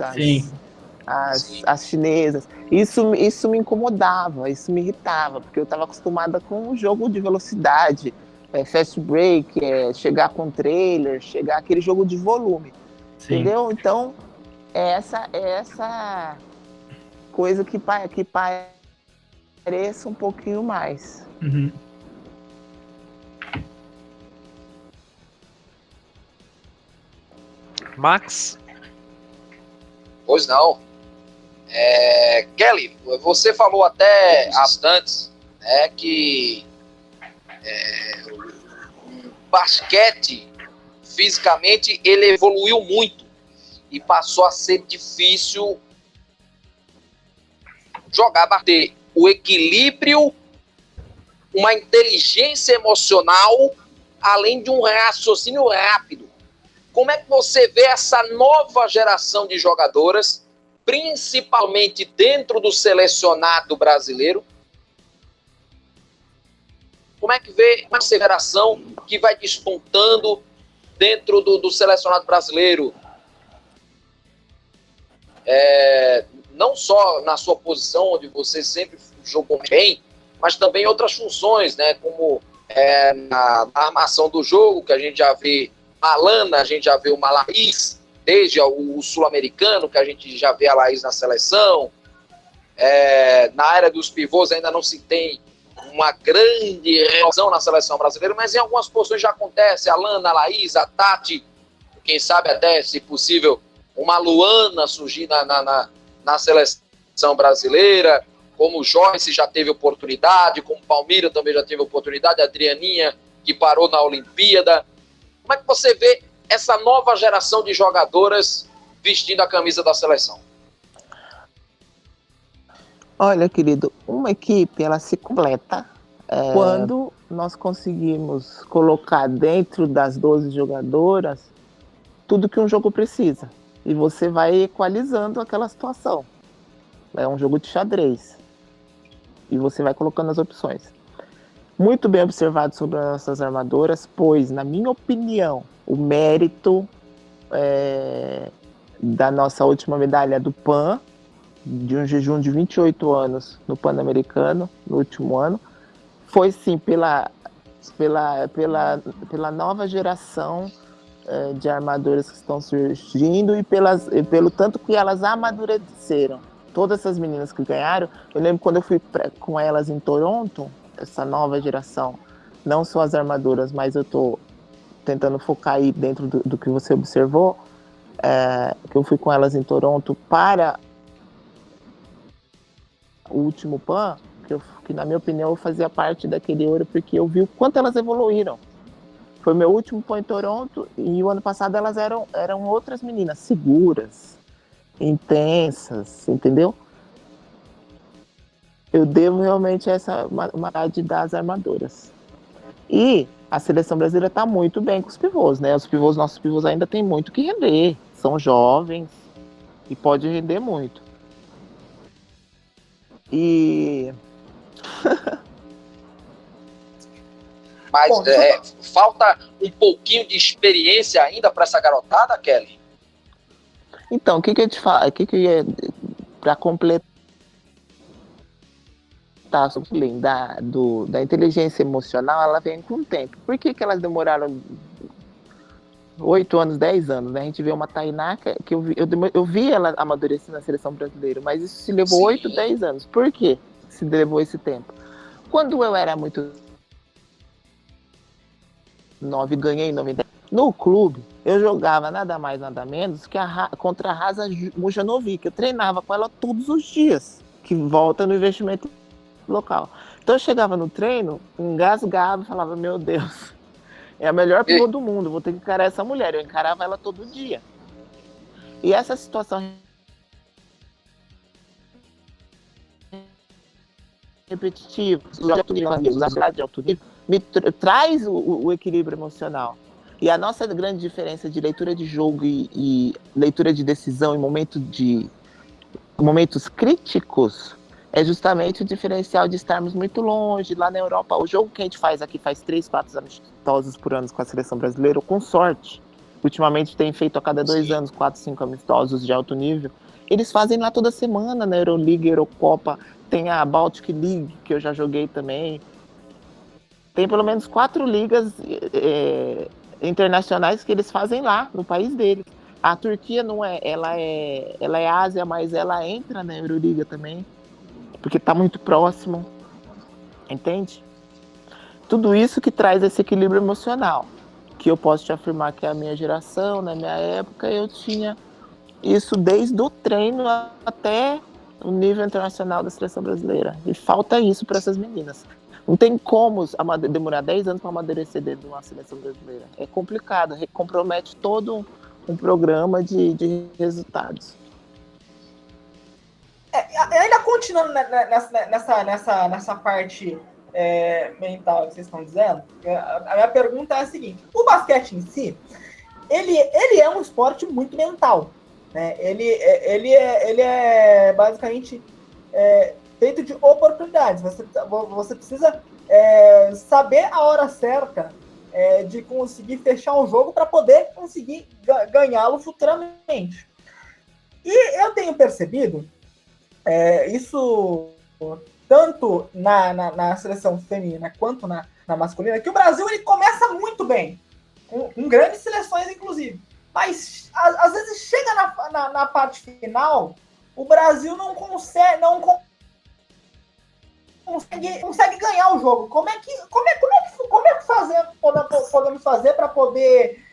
as chinesas. Isso me incomodava, isso me irritava, porque eu estava acostumada com um jogo de velocidade, fast break, chegar com trailer, chegar aquele jogo de volume. Sim. Entendeu? Então, é essa coisa que pareça um pouquinho mais. Uhum. Max? Pois não. Kelly, você falou até antes, né, que o basquete fisicamente ele evoluiu muito e passou a ser difícil jogar, bater. O equilíbrio, uma inteligência emocional, além de um raciocínio rápido. Como é que você vê essa nova geração de jogadoras, principalmente dentro do selecionado brasileiro? Como é que vê essa geração que vai despontando dentro do selecionado brasileiro? Não só na sua posição, onde você sempre jogou bem, mas também outras funções, né? Como na armação do jogo, que a gente já vê a Alana, a gente já vê uma Laís, desde o sul-americano, que a gente já vê a Laís na seleção. Na área dos pivôs ainda não se tem uma grande relação na seleção brasileira, mas em algumas posições já acontece. A Alana, a Laís, a Tati, quem sabe até, se possível, uma Luana surgir na seleção brasileira, como o Joyce já teve oportunidade, como o Palmira também já teve oportunidade, a Adrianinha que parou na Olimpíada. Como é que você vê essa nova geração de jogadoras vestindo a camisa da seleção? Olha, querido, uma equipe, ela se completa quando nós conseguimos colocar dentro das 12 jogadoras tudo que um jogo precisa. E você vai equalizando aquela situação. É um jogo de xadrez. E você vai colocando as opções. Muito bem observado sobre as nossas armadoras, pois, na minha opinião, o mérito da nossa última medalha do PAN, de um jejum de 28 anos no Pan-Americano, no último ano, foi sim pela nova geração de armadoras que estão surgindo e pelo tanto que elas amadureceram. Todas essas meninas que ganharam, eu lembro quando eu fui com elas em Toronto, essa nova geração, não só as armadoras, mas eu estou tentando focar aí dentro do que você observou, que eu fui com elas em Toronto para o último PAN, que na minha opinião eu fazia parte daquele ouro, porque eu vi o quanto elas evoluíram. Foi meu último PAN em Toronto, e o ano passado elas eram outras meninas, seguras, intensas, entendeu? Eu devo realmente essa humanidade das armadoras. E a seleção brasileira está muito bem com os pivôs, né? Nossos pivôs ainda tem muito que render. São jovens e pode render muito. E... Mas Bom, falta um pouquinho de experiência ainda para essa garotada, Kelly? Então, o que eu te falo? Para completar, além da inteligência emocional, ela vem com o tempo. Por que elas demoraram 8 anos, 10 anos? Né? A gente vê uma Tainá que eu vi ela amadurecer na seleção brasileira, mas isso se levou 8, 10 anos. Por que se levou esse tempo? Quando eu era muito 9, ganhei 9, 10. No clube, eu jogava nada mais, nada menos que contra a Rasa Mujanovic. Eu treinava com ela todos os dias, que volta no investimento local. Então eu chegava no treino, engasgava e falava, meu Deus, é a melhor pivô do mundo, vou ter que encarar essa mulher. Eu encarava ela todo dia. E essa situação repetitiva, os de alto nível, me traz o equilíbrio emocional. E a nossa grande diferença de leitura de jogo e leitura de decisão em momentos críticos é justamente o diferencial de estarmos muito longe. Lá na Europa, o jogo que a gente faz aqui faz 3, 4 amistosos por ano com a seleção brasileira, com sorte. Ultimamente tem feito a cada 2 anos 4, 5 amistosos de alto nível. Eles fazem lá toda semana, na Euroliga, Eurocopa, tem a Baltic League, que eu já joguei também. Tem pelo menos 4 ligas internacionais que eles fazem lá, no país deles. A Turquia não é, ela é Ásia, mas ela entra na Euroliga também, porque está muito próximo, entende? Tudo isso que traz esse equilíbrio emocional, que eu posso te afirmar que a minha geração, na minha época, eu tinha isso desde o treino até o nível internacional da seleção brasileira. E falta isso para essas meninas. Não tem como demorar 10 anos para amadurecer dentro de uma seleção brasileira. É complicado, compromete todo um programa de resultados. Ainda continuando nessa parte mental que vocês estão dizendo, a minha pergunta é a seguinte: o basquete em si, ele é um esporte muito mental, né? Ele é basicamente feito de oportunidades. Você precisa saber a hora certa de conseguir fechar um jogo para poder conseguir ganhá-lo futuramente. E eu tenho percebido isso tanto na seleção feminina quanto na masculina, que o Brasil ele começa muito bem, com grandes seleções inclusive, mas às vezes chega na parte final, o Brasil não consegue ganhar o jogo. Como é que podemos fazer para poder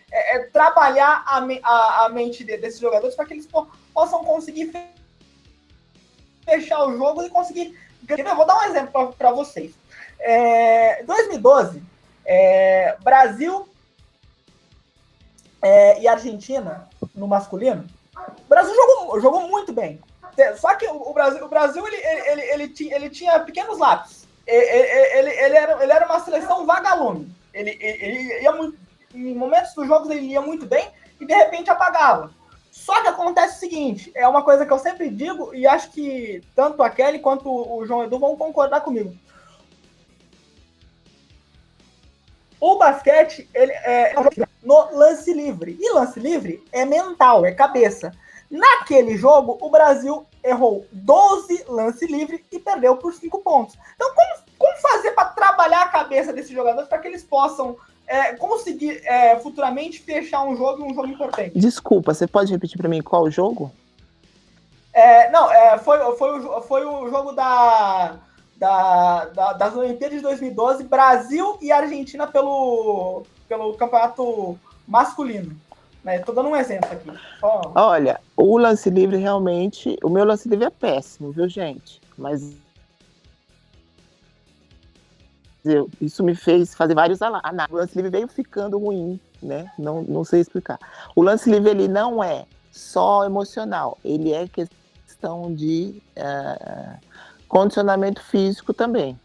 trabalhar a mente desses jogadores para que eles possam conseguir fechar o jogo e conseguir... Eu vou dar um exemplo para vocês. Em 2012, Brasil e Argentina no masculino. O Brasil jogou muito bem. Só que o Brasil ele tinha pequenos lápis. Ele era uma seleção vagalume. Ele ia muito, em momentos dos jogos ele ia muito bem e de repente apagava. Só que acontece o seguinte, é uma coisa que eu sempre digo e acho que tanto a Kelly quanto o João Edu vão concordar comigo. O basquete, ele é no lance livre. E lance livre é mental, é cabeça. Naquele jogo, o Brasil errou 12 lance livre e perdeu por 5 pontos. Então, como fazer para trabalhar a cabeça desses jogadores para que eles possam conseguir futuramente fechar um jogo e um jogo importante? Desculpa, você pode repetir para mim qual o jogo? Foi o jogo das Olimpíadas de 2012, Brasil e Argentina pelo campeonato masculino. Estou dando um exemplo aqui. Olha, o lance livre realmente... O meu lance livre é péssimo, viu, gente? Mas isso me fez fazer vários análises. O lance livre veio ficando ruim, né? Não sei explicar. O lance livre, ele não é só emocional. Ele é questão de condicionamento físico também.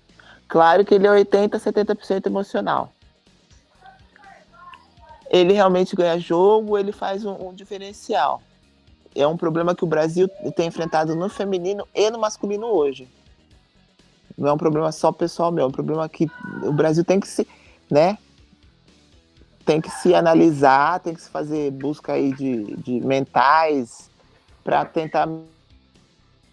Claro que ele é 80%, 70% emocional. Ele realmente ganha jogo, ele faz um diferencial. É um problema que o Brasil tem enfrentado no feminino e no masculino hoje. Não é um problema só pessoal meu, é um problema que o Brasil tem que se, né? Tem que se analisar, tem que se fazer busca aí de mentais para tentar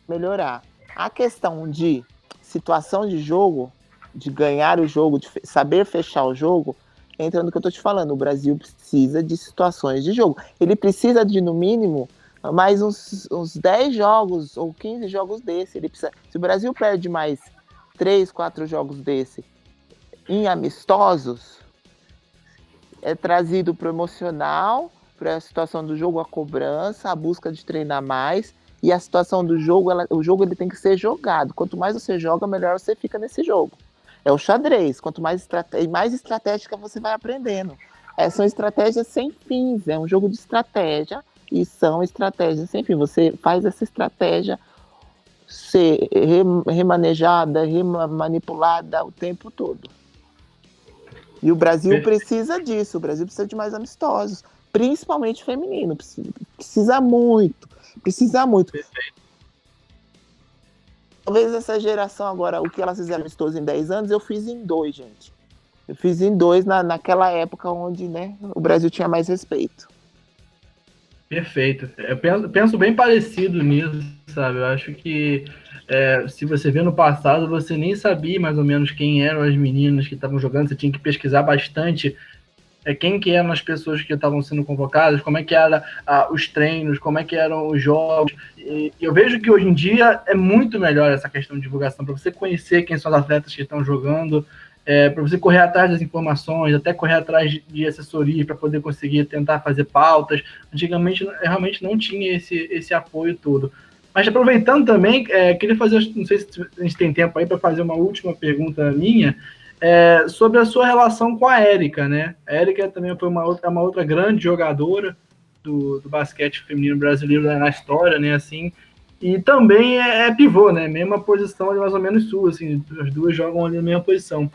melhorar. A questão de situação de jogo, de ganhar o jogo, de saber fechar o jogo, entra no que eu estou te falando. O Brasil precisa de situações de jogo. Ele precisa de, no mínimo, mais uns 10 jogos ou 15 jogos desse. Se o Brasil perde mais 3, 4 jogos desse em amistosos, é trazido para o emocional, para a situação do jogo, a cobrança, a busca de treinar mais. E a situação do jogo, o jogo ele tem que ser jogado. Quanto mais você joga, melhor você fica nesse jogo. É o xadrez. Quanto mais estratégica você vai aprendendo. São estratégias sem fins. É um jogo de estratégia e são estratégias sem fim. Você faz essa estratégia ser remanejada, remanipulada o tempo todo. E o Brasil precisa disso. O Brasil precisa de mais amistosos. Principalmente feminino. Precisa muito. Precisa muito. Talvez essa geração agora, o que elas fizeram amistoso em 10 anos, eu fiz em 2, gente. Eu fiz em 2 naquela época onde, né, o Brasil tinha mais respeito. Perfeito. Eu penso bem parecido nisso, sabe? Eu acho que se você vê no passado, você nem sabia mais ou menos quem eram as meninas que estavam jogando, você tinha que pesquisar bastante quem que eram as pessoas que estavam sendo convocadas, como é que eram os treinos, como é que eram os jogos. E eu vejo que hoje em dia é muito melhor essa questão de divulgação, para você conhecer quem são os atletas que estão jogando, para você correr atrás das informações, até correr atrás de assessoria para poder conseguir tentar fazer pautas. Antigamente, realmente não tinha esse apoio todo. Mas aproveitando também, queria fazer, não sei se a gente tem tempo aí para fazer uma última pergunta minha, sobre a sua relação com a Érica, né? A Érica também foi uma outra grande jogadora do basquete feminino brasileiro na história, né? Assim, e também é pivô, né? Mesma posição ali, mais ou menos sua, assim, as duas jogam ali na mesma posição.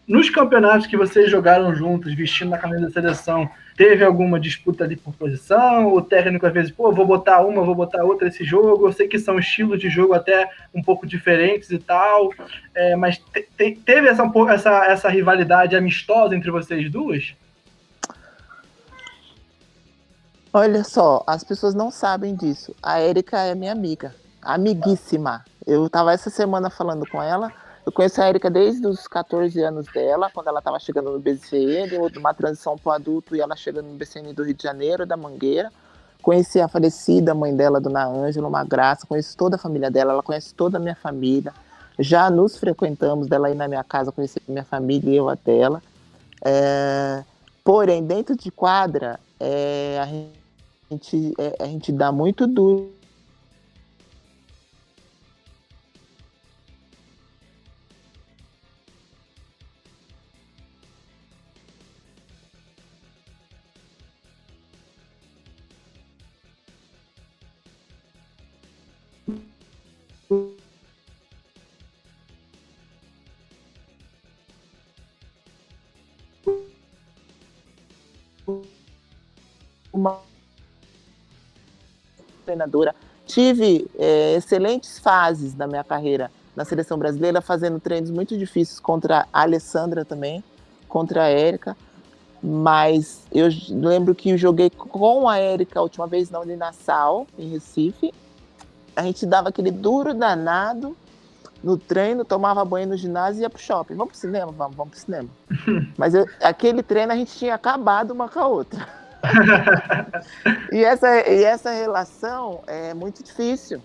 Nos campeonatos que vocês jogaram juntos, vestindo a camisa da seleção, teve alguma disputa ali por posição? O técnico às vezes, vou botar uma, vou botar outra esse jogo. Eu sei que são estilos de jogo até um pouco diferentes e tal, mas teve essa rivalidade amistosa entre vocês duas? Olha só, as pessoas não sabem disso. A Érica é minha amiga, amiguíssima. Eu estava essa semana falando com ela. Eu conheço a Érica desde os 14 anos dela, quando ela estava chegando no BCN, uma transição para o adulto e ela chegando no BCN do Rio de Janeiro, da Mangueira. Conheci a falecida mãe dela, Dona Ângela, uma graça, conheço toda a família dela, ela conhece toda a minha família. Já nos frequentamos dela aí na minha casa, conheci a minha família e eu a dela. Porém, dentro de quadra, a gente dá muito duro. uma treinadora. Tive excelentes fases da minha carreira na seleção brasileira, fazendo treinos muito difíceis contra a Alessandra também, contra a Érica, mas eu lembro que eu joguei com a Érica a última vez na Uninasal, em Recife. A gente dava aquele duro danado no treino, tomava banho no ginásio e ia pro shopping. Vamos pro cinema? Vamos pro cinema. Mas aquele treino a gente tinha acabado uma com a outra. E essa relação é muito difícil.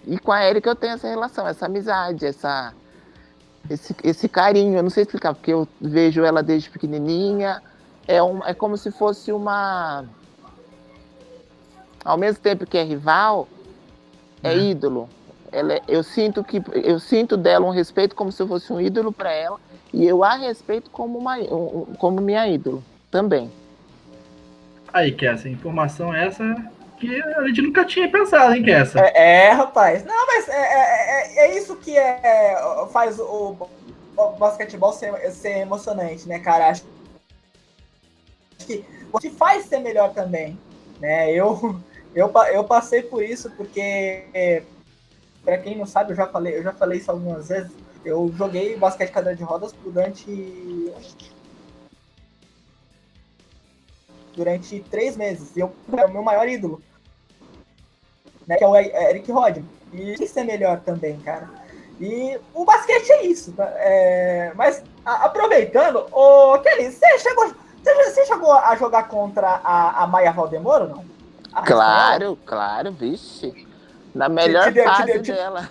E com a Érica eu tenho essa relação, essa amizade, esse carinho. Eu não sei explicar, porque eu vejo ela desde pequenininha. É como se fosse uma... Ao mesmo tempo que é rival, é ídolo. Eu sinto dela um respeito como se eu fosse um ídolo para ela. E eu a respeito como minha ídolo também. Aí, Kessa, informação essa que a gente nunca tinha pensado, hein, Kessa? Rapaz. Não, mas é isso que faz o basquetebol ser emocionante, né, cara? Acho que o que faz ser melhor também, né? Eu passei por isso porque, pra quem não sabe, eu já falei isso algumas vezes, eu joguei basquete cadeira de rodas durante 3 meses. E eu é o meu maior ídolo, né, que é o Eric Rodman. E isso é melhor também, cara. E o basquete é isso. Mas aproveitando, Kelly, você chegou a jogar contra a Maia Valdemoro, não? Claro, vixe. Na melhor fase dela.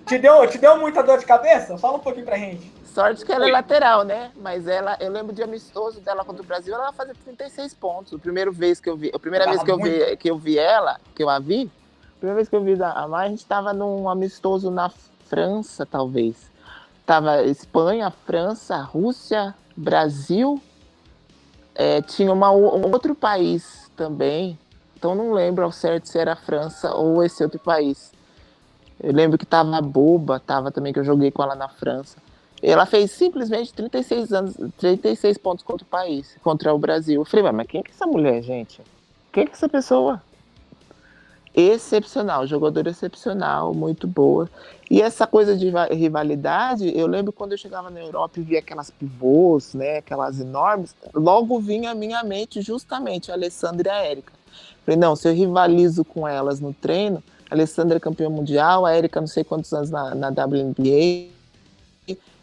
Te deu muita dor de cabeça? Fala um pouquinho pra gente. Sorte que ela é lateral, né? Mas eu lembro de amistoso dela contra o Brasil, ela fazia 36 pontos. A primeira vez que eu vi ela, a primeira vez que eu vi a Mai, a gente estava num amistoso na França, talvez. Tava Espanha, França, Rússia, Brasil. Tinha um outro país também. Então não lembro ao certo se era a França ou esse outro país. Eu lembro que tava a Boba, tava também, que eu joguei com ela na França. Ela fez simplesmente 36 pontos contra o Brasil. Eu falei, mas quem é essa mulher, gente? Quem é essa pessoa? Excepcional, jogadora excepcional, muito boa. E essa coisa de rivalidade, eu lembro quando eu chegava na Europa e via aquelas pivôs, né, aquelas enormes, logo vinha à minha mente justamente a Alessandra e a Érica. Falei, não, se eu rivalizo com elas no treino, a Alessandra é campeã mundial, a Érica não sei quantos anos na WNBA,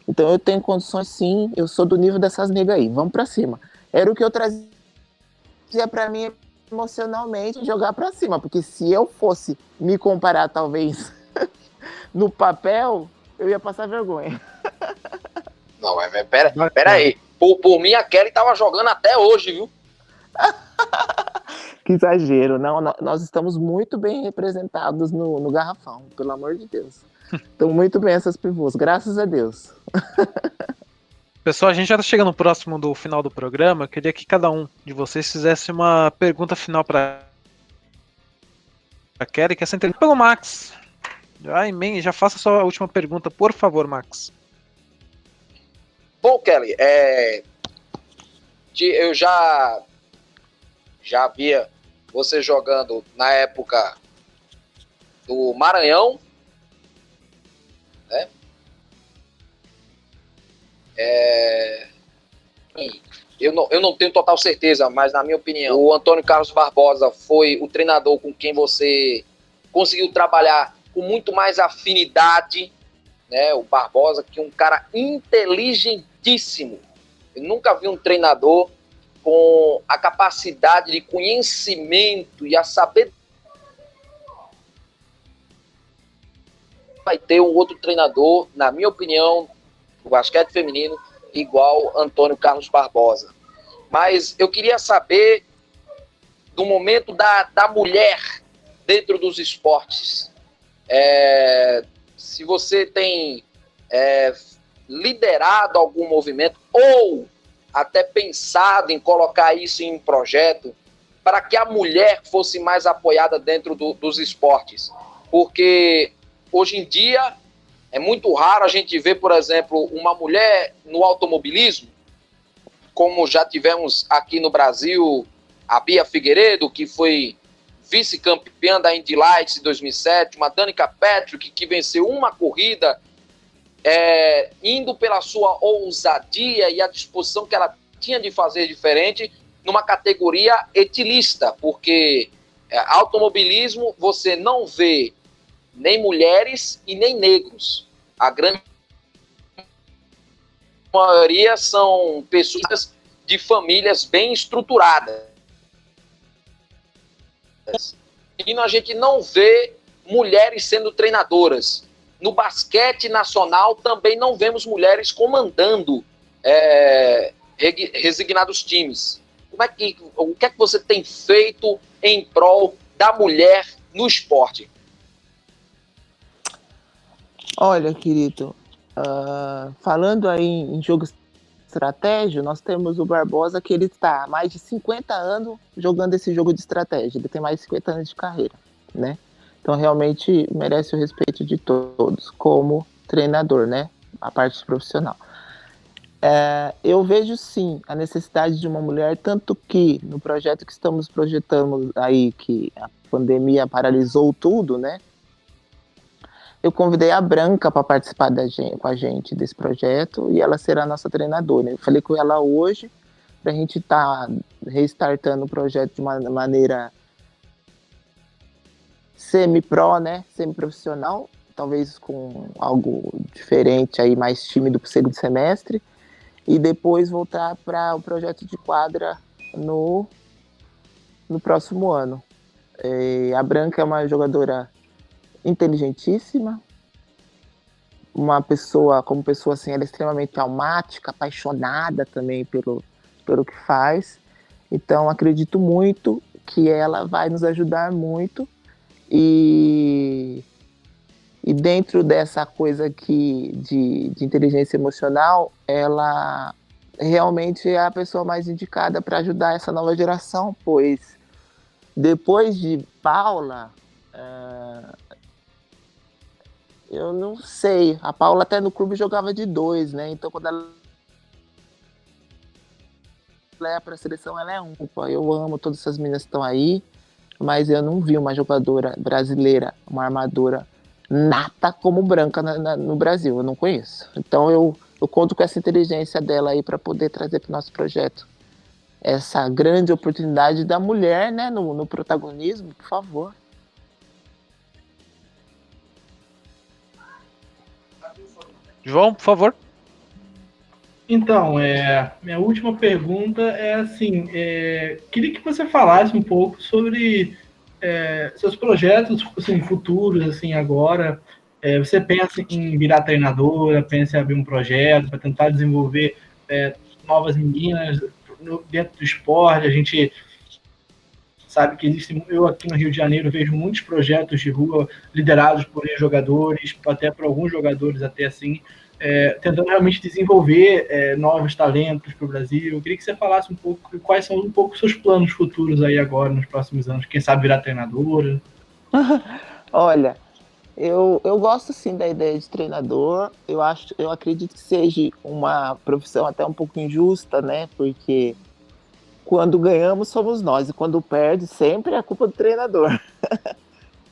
então eu tenho condições sim, eu sou do nível dessas negas aí, vamos pra cima. Era o que eu trazia pra mim emocionalmente, jogar pra cima, porque se eu fosse me comparar talvez no papel, eu ia passar vergonha. Não, mas pera aí, por mim a Kelly tava jogando até hoje, viu? Que exagero, não, nós estamos muito bem representados no garrafão, pelo amor de Deus. Estão muito bem essas pivôs, graças a Deus. Pessoal, a gente já está chegando próximo do final do programa. Eu queria que cada um de vocês fizesse uma pergunta final para a Kelly, que é sempre pelo Max. Já faça a sua última pergunta, por favor, Max. Bom, Kelly, eu já via você jogando na época do Maranhão, né? Eu não tenho total certeza, mas na minha opinião, o Antônio Carlos Barbosa foi o treinador com quem você conseguiu trabalhar com muito mais afinidade, né? O Barbosa, que é um cara inteligentíssimo. Eu nunca vi um treinador com a capacidade de conhecimento e a saber. Vai ter um outro treinador, na minha opinião, do basquete feminino, igual Antônio Carlos Barbosa. Mas eu queria saber do momento da mulher dentro dos esportes. Se você tem liderado algum movimento ou até pensado em colocar isso em um projeto para que a mulher fosse mais apoiada dentro dos esportes. Porque hoje em dia é muito raro a gente ver, por exemplo, uma mulher no automobilismo, como já tivemos aqui no Brasil, a Bia Figueiredo, que foi vice-campeã da Indy Lights em 2007, uma Danica Patrick, que venceu uma corrida, indo pela sua ousadia e a disposição que ela tinha de fazer diferente numa categoria etilista, porque automobilismo você não vê nem mulheres e nem negros. A grande maioria são pessoas de famílias bem estruturadas. E a gente não vê mulheres sendo treinadoras. No basquete nacional também não vemos mulheres comandando resignados times. O que é que você tem feito em prol da mulher no esporte? Olha, querido, falando aí em jogo estratégia, nós temos o Barbosa, que ele está há mais de 50 anos jogando esse jogo de estratégia. Ele tem mais de 50 anos de carreira, né? Então, realmente, merece o respeito de todos, como treinador, né? A parte profissional. Eu vejo, sim, a necessidade de uma mulher, tanto que no projeto que estamos projetando aí, que a pandemia paralisou tudo, né? Eu convidei a Branca para participar com a gente desse projeto e ela será a nossa treinadora. Eu falei com ela hoje para a gente estar restartando o projeto de uma maneira semi-pro, né? Semi-profissional, talvez com algo diferente, aí, mais tímido para o segundo semestre, e depois voltar para o projeto de quadra no próximo ano. A Branca é uma jogadora inteligentíssima, como pessoa assim, ela é extremamente almática, apaixonada também pelo que faz. Então acredito muito que ela vai nos ajudar muito e dentro dessa coisa aqui de inteligência emocional, ela realmente é a pessoa mais indicada para ajudar essa nova geração, pois depois de Paula, eu não sei. A Paula até no clube jogava de 2, né? Então quando ela é para a seleção, ela é um. Eu amo todas essas meninas que estão aí, mas eu não vi uma jogadora brasileira, uma armadora nata como Branca no Brasil. Eu não conheço. Então eu conto com essa inteligência dela aí para poder trazer para o nosso projeto essa grande oportunidade da mulher, né? No protagonismo, por favor. João, por favor. Então, minha última pergunta é assim, queria que você falasse um pouco sobre seus projetos assim, futuros, assim, agora. Você pensa em virar treinadora, pensa em abrir um projeto para tentar desenvolver novas meninas dentro do esporte? A gente sabe que eu aqui no Rio de Janeiro vejo muitos projetos de rua liderados por jogadores, até por alguns jogadores até assim, tentando realmente desenvolver novos talentos para o Brasil. Eu queria que você falasse um pouco quais são um pouco seus planos futuros aí agora, nos próximos anos. Quem sabe virar treinadora? Olha, eu gosto sim da ideia de treinador. Eu acredito que seja uma profissão até um pouco injusta, né? Porque quando ganhamos somos nós e quando perde sempre é a culpa do treinador.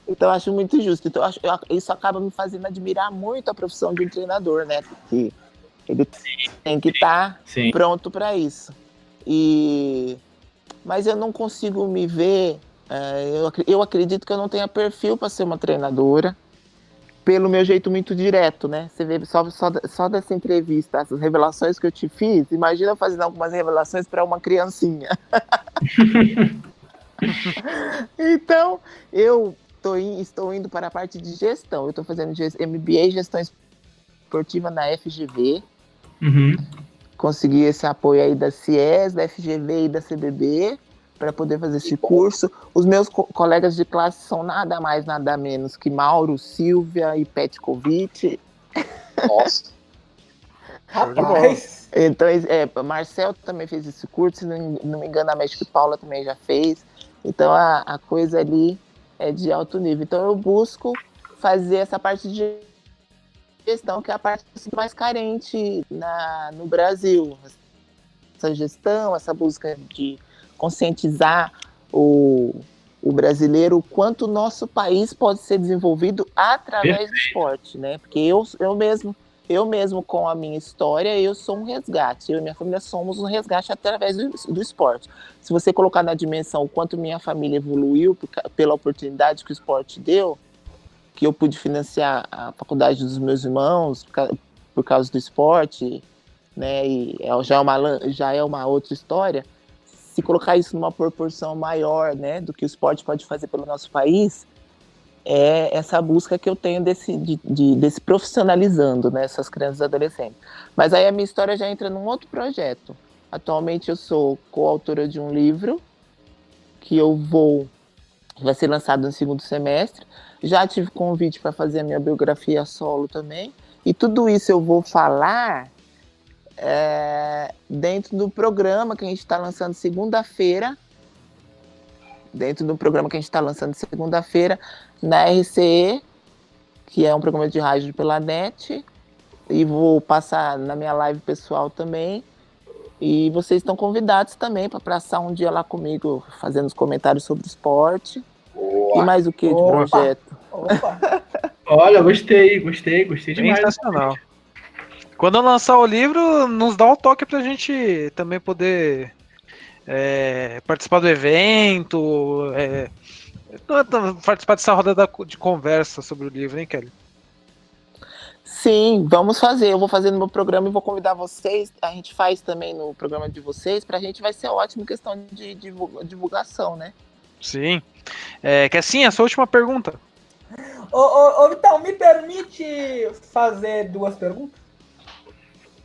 Então eu acho muito justo. Então isso acaba me fazendo admirar muito a profissão de um treinador, né? Porque ele tem que estar pronto para isso. Mas eu não consigo me ver. Eu acredito que eu não tenha perfil para ser uma treinadora, pelo meu jeito muito direto, né? Você vê só dessa entrevista, essas revelações que eu te fiz, imagina fazendo algumas revelações para uma criancinha. Então, eu estou indo para a parte de gestão. Eu estou fazendo MBA em Gestão Esportiva na FGV. Uhum. Consegui esse apoio aí da CIES, da FGV e da CBB para poder fazer esse curso. Os meus colegas de classe são nada mais, nada menos que Mauro, Silvia e Petkovic. Nossa. Rapaz. Então, Marcel também fez esse curso, se não me engano, a México Paula também já fez. Então, a coisa ali é de alto nível. Então, eu busco fazer essa parte de gestão, que é a parte mais carente no Brasil. Essa gestão, essa busca de conscientizar o brasileiro, o quanto o nosso país pode ser desenvolvido através do esporte, né? Porque eu mesmo com a minha história, eu sou um resgate. Eu e minha família somos um resgate através do esporte. Se você colocar na dimensão o quanto minha família evoluiu pela oportunidade que o esporte deu, que eu pude financiar a faculdade dos meus irmãos por causa do esporte, né? E já é uma outra história. Se colocar isso numa proporção maior, né, do que o esporte pode fazer pelo nosso país, é essa busca que eu tenho desse profissionalizando, né, essas crianças e adolescentes. Mas aí a minha história já entra num outro projeto. Atualmente eu sou coautora de um livro que vai ser lançado no segundo semestre. Já tive convite para fazer a minha biografia solo também. E tudo isso eu vou falar dentro do programa que a gente está lançando segunda-feira. Na RCE, que é um programa de rádio pela NET, e vou passar na minha live pessoal também. E vocês estão convidados também para passar um dia lá comigo, fazendo os comentários sobre o esporte. Boa. E mais o que de projeto? Opa. Olha, gostei demais. Sensacional. Quando eu lançar o livro, nos dá um toque pra gente também poder participar do evento, participar dessa roda de conversa sobre o livro, hein, Kelly? Sim, vamos fazer. Eu vou fazer no meu programa e vou convidar vocês. A gente faz também no programa de vocês. Pra gente vai ser ótimo questão de divulgação, né? Sim. Que assim, a sua última pergunta. Então, me permite fazer 2 perguntas?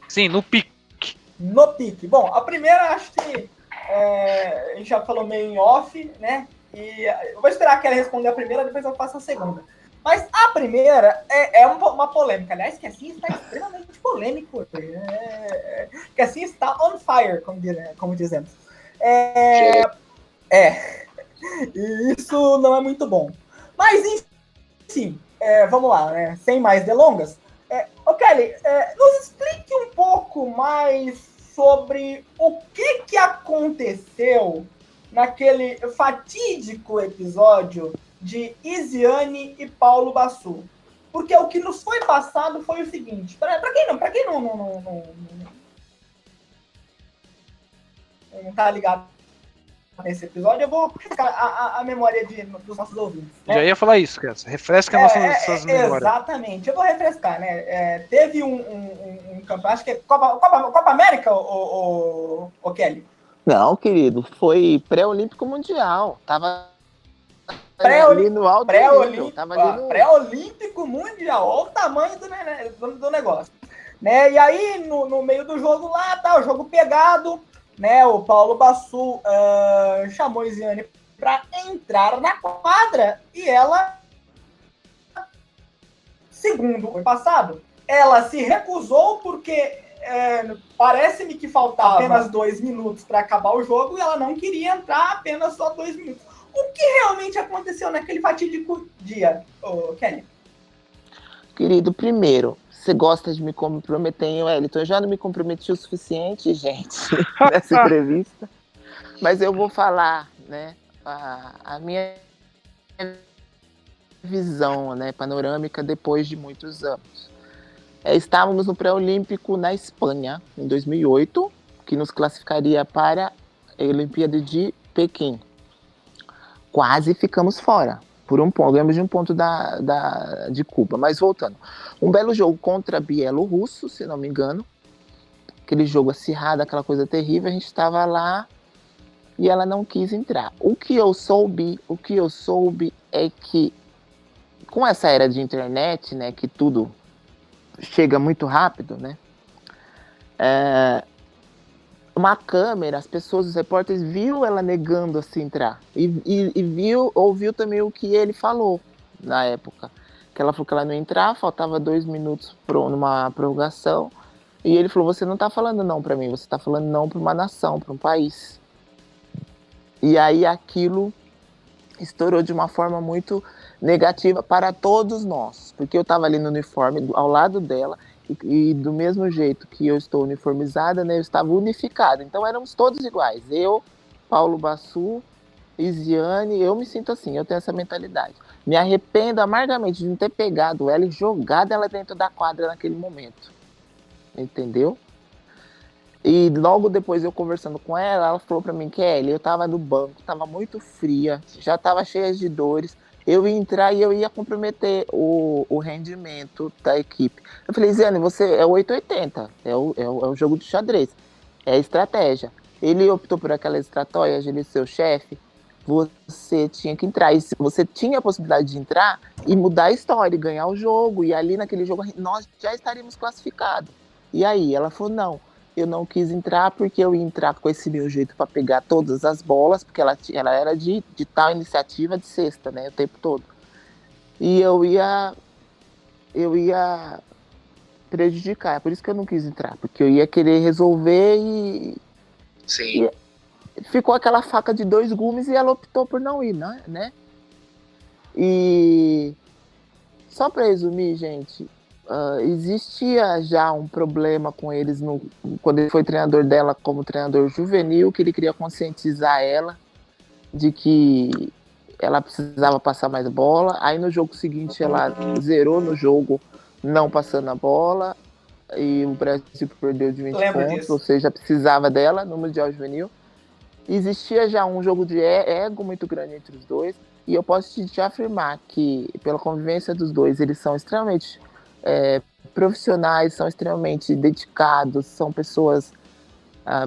Sim, no pique. No pique. Bom, a primeira, acho que a gente já falou meio em off, né? E eu vou esperar que ela responder a primeira, depois eu faço a segunda. Mas a primeira é uma polêmica. Aliás, que assim está extremamente polêmico. Que assim está on fire, como dizemos. E isso não é muito bom. Mas, enfim, vamos lá, né? Sem mais delongas. Kelly, nos explique um pouco mais sobre o que aconteceu naquele fatídico episódio de Isiane e Paulo Bassu. Porque o que nos foi passado foi o seguinte, para quem não tá ligado nesse episódio, eu vou refrescar a memória dos nossos ouvintes. Né? Já ia falar isso, cara. Refresca nossas memórias. Exatamente, eu vou refrescar, né? Teve um campeonato, acho que é Copa América, o Kelly? Não, querido, foi pré-olímpico mundial. Tava ali no alto nível. Pré-olímpico mundial, olha o tamanho do negócio. Né? E aí, no meio do jogo lá, tá o jogo pegado, né? O Paulo Bassu chamou a Isiane para entrar na quadra e ela, segundo o passado, ela se recusou porque parece-me que faltava apenas 2 minutos para acabar o jogo e ela não queria entrar apenas só 2 minutos. O que realmente aconteceu naquele fatídico dia, Kelly? Querido, primeiro, você gosta de me comprometer, hein, Wellington? Eu já não me comprometi o suficiente, gente, nessa entrevista. Mas eu vou falar, né, a minha visão, né, panorâmica depois de muitos anos. Estávamos no pré-olímpico na Espanha, em 2008, que nos classificaria para a Olimpíada de Pequim. Quase ficamos fora, por um ponto, ganhamos de 1 ponto de Cuba. Mas voltando, um belo jogo contra Bielorrusso, se não me engano, aquele jogo acirrado, aquela coisa terrível, a gente estava lá e ela não quis entrar. O que eu soube é que com essa era de internet, né, que tudo chega muito rápido, né, uma câmera, as pessoas, os repórteres, viu ela negando a se entrar. E ouviu também o que ele falou na época. Que ela falou que ela não ia entrar, faltava 2 minutos numa prorrogação. E ele falou, você não tá falando não pra mim, você tá falando não pra uma nação, pra um país. E aí aquilo estourou de uma forma muito negativa para todos nós, porque eu estava ali no uniforme ao lado dela e do mesmo jeito que eu estou uniformizada, né, eu estava unificada, então éramos todos iguais, eu, Paulo Bassu, Isiane, eu me sinto assim, eu tenho essa mentalidade. Me arrependo amargamente de não ter pegado ela e jogado ela dentro da quadra naquele momento, entendeu? E logo depois eu conversando com ela falou pra mim, Kelly, eu tava no banco, tava muito fria, já tava cheia de dores, eu ia entrar e eu ia comprometer o rendimento da equipe. Eu falei, Ziane, você é 880, é o jogo de xadrez, é a estratégia. Ele optou por aquela estratégia, ele seu chefe, você tinha que entrar, e você tinha a possibilidade de entrar e mudar a história, e ganhar o jogo, e ali naquele jogo nós já estaríamos classificados. E aí, ela falou, não, eu não quis entrar porque eu ia entrar com esse meu jeito para pegar todas as bolas, porque ela era de tal iniciativa de cesta, né, o tempo todo. E eu ia prejudicar, é por isso que eu não quis entrar, porque eu ia querer resolver e... Sim. E ficou aquela faca de dois gumes e ela optou por não ir, né? E só para resumir, gente, existia já um problema com eles quando ele foi treinador dela como treinador juvenil, que ele queria conscientizar ela de que ela precisava passar mais bola. Aí no jogo seguinte ela zerou no jogo não passando a bola e o Brasil perdeu de 20 pontos, disso. ou seja, precisava dela no Mundial Juvenil. Existia já um jogo de ego muito grande entre os dois, e eu posso te afirmar que, pela convivência dos dois, eles são extremamente profissionais, são extremamente dedicados, são pessoas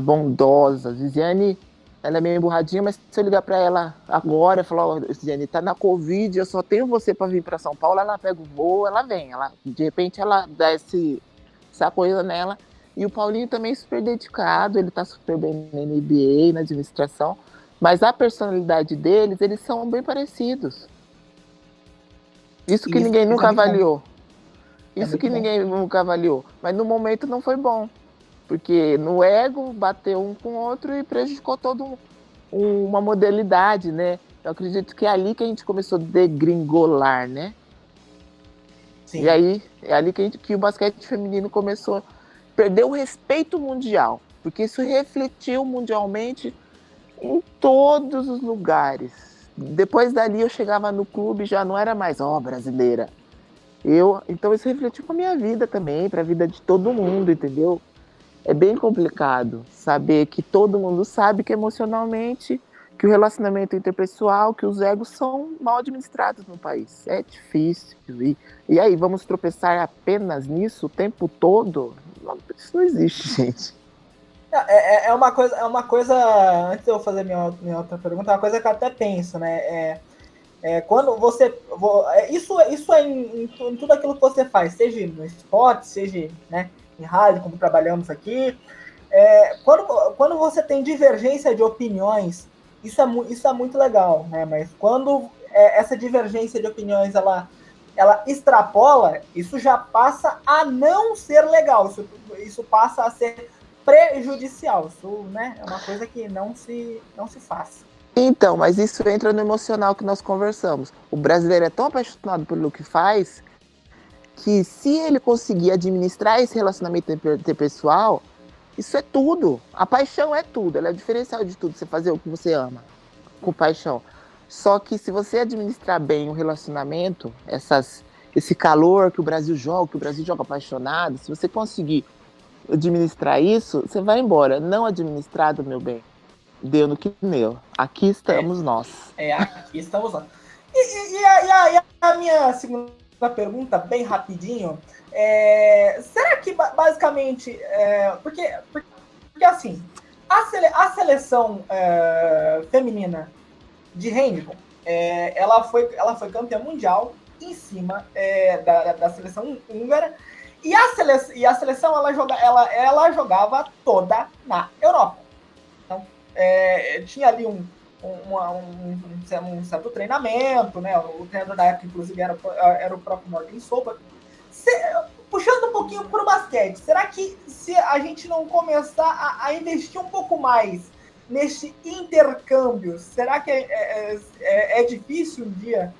bondosas. Ziane, ela é meio emburradinha, mas se eu ligar para ela agora e falar, Ziane, tá na Covid, eu só tenho você para vir para São Paulo, ela pega o voo, ela vem. De repente ela dá essa coisa nela. E o Paulinho também é super dedicado, ele tá super bem na NBA, na administração, mas a personalidade deles, eles são bem parecidos. Isso que ninguém nunca avaliou. Isso que ninguém nunca avaliou. Mas no momento não foi bom, porque no ego bateu um com o outro e prejudicou toda uma modalidade, né? Eu acredito que é ali que a gente começou a degringolar, né? Sim. E aí é ali que o basquete feminino começou perdeu o respeito mundial, porque isso refletiu mundialmente em todos os lugares. Depois dali eu chegava no clube e já não era mais brasileira. Então isso refletiu com a minha vida também, para a vida de todo mundo, entendeu? É bem complicado saber que todo mundo sabe que emocionalmente, que o relacionamento interpessoal, que os egos são mal administrados no país. É difícil. E aí, vamos tropeçar apenas nisso o tempo todo? Isso não existe, gente. É uma coisa, antes de eu fazer minha outra pergunta, é uma coisa que eu até penso, né? Quando você... Isso é em tudo aquilo que você faz, seja no esporte, seja, né, em rádio, como trabalhamos aqui. Quando você tem divergência de opiniões, isso é muito legal, né? Mas quando essa divergência de opiniões, ela extrapola, isso já passa a não ser legal, isso passa a ser prejudicial, isso, né, é uma coisa que não se faz. Então, mas isso entra no emocional que nós conversamos. O brasileiro é tão apaixonado pelo que faz, que se ele conseguir administrar esse relacionamento interpessoal, isso é tudo. A paixão é tudo, ela é o diferencial de tudo, você fazer o que você ama, com paixão. Só que se você administrar bem o relacionamento, esse calor que o Brasil joga apaixonado, se você conseguir administrar isso, você vai embora. Não administrado, meu bem, deu no que deu. Aqui estamos nós. Aqui estamos nós. E a minha segunda pergunta, bem rapidinho, será que basicamente, porque assim, a seleção feminina de handball, ela foi campeã mundial em cima da seleção húngara, e a seleção ela jogava toda na Europa. Então, tinha ali um certo treinamento, né? O treinador da época, inclusive, era o próprio Morgan Soba. Puxando um pouquinho para o basquete, será que se a gente não começar a investir um pouco mais neste intercâmbio, será que é difícil um dia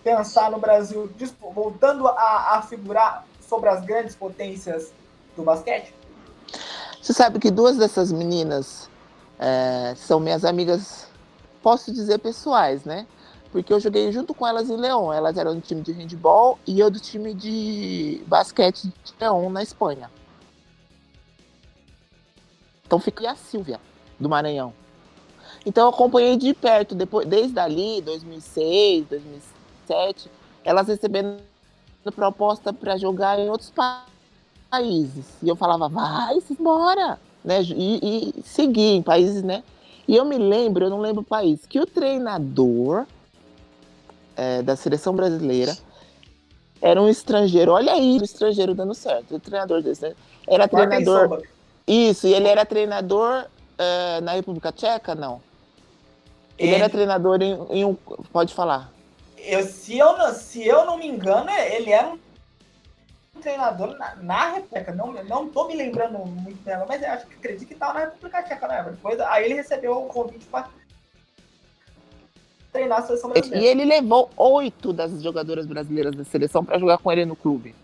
pensar no Brasil voltando a figurar sobre as grandes potências do basquete? Você sabe que duas dessas meninas são minhas amigas, posso dizer, pessoais, né? Porque eu joguei junto com elas em León. Elas eram do time de handball e eu do time de basquete de León, na Espanha. Então fica a Silvia, do Maranhão. Então eu acompanhei de perto, desde ali, 2006, 2007, elas recebendo proposta para jogar em outros países. E eu falava, vai, embora, né? E seguir em países, né? E eu não lembro o país, que o treinador da seleção brasileira era um estrangeiro. Olha aí, o estrangeiro dando certo. O treinador desse, né? Era treinador. Isso, e ele era treinador na República Tcheca, não? Ele era treinador em um. Pode falar. Se eu não me engano, ele era um treinador na República. Não tô me lembrando muito dela, mas eu acredito que estava na República Tcheca, né? Depois, aí ele recebeu o convite para treinar a seleção brasileira. E ele levou 8 das jogadoras brasileiras da seleção para jogar com ele no clube.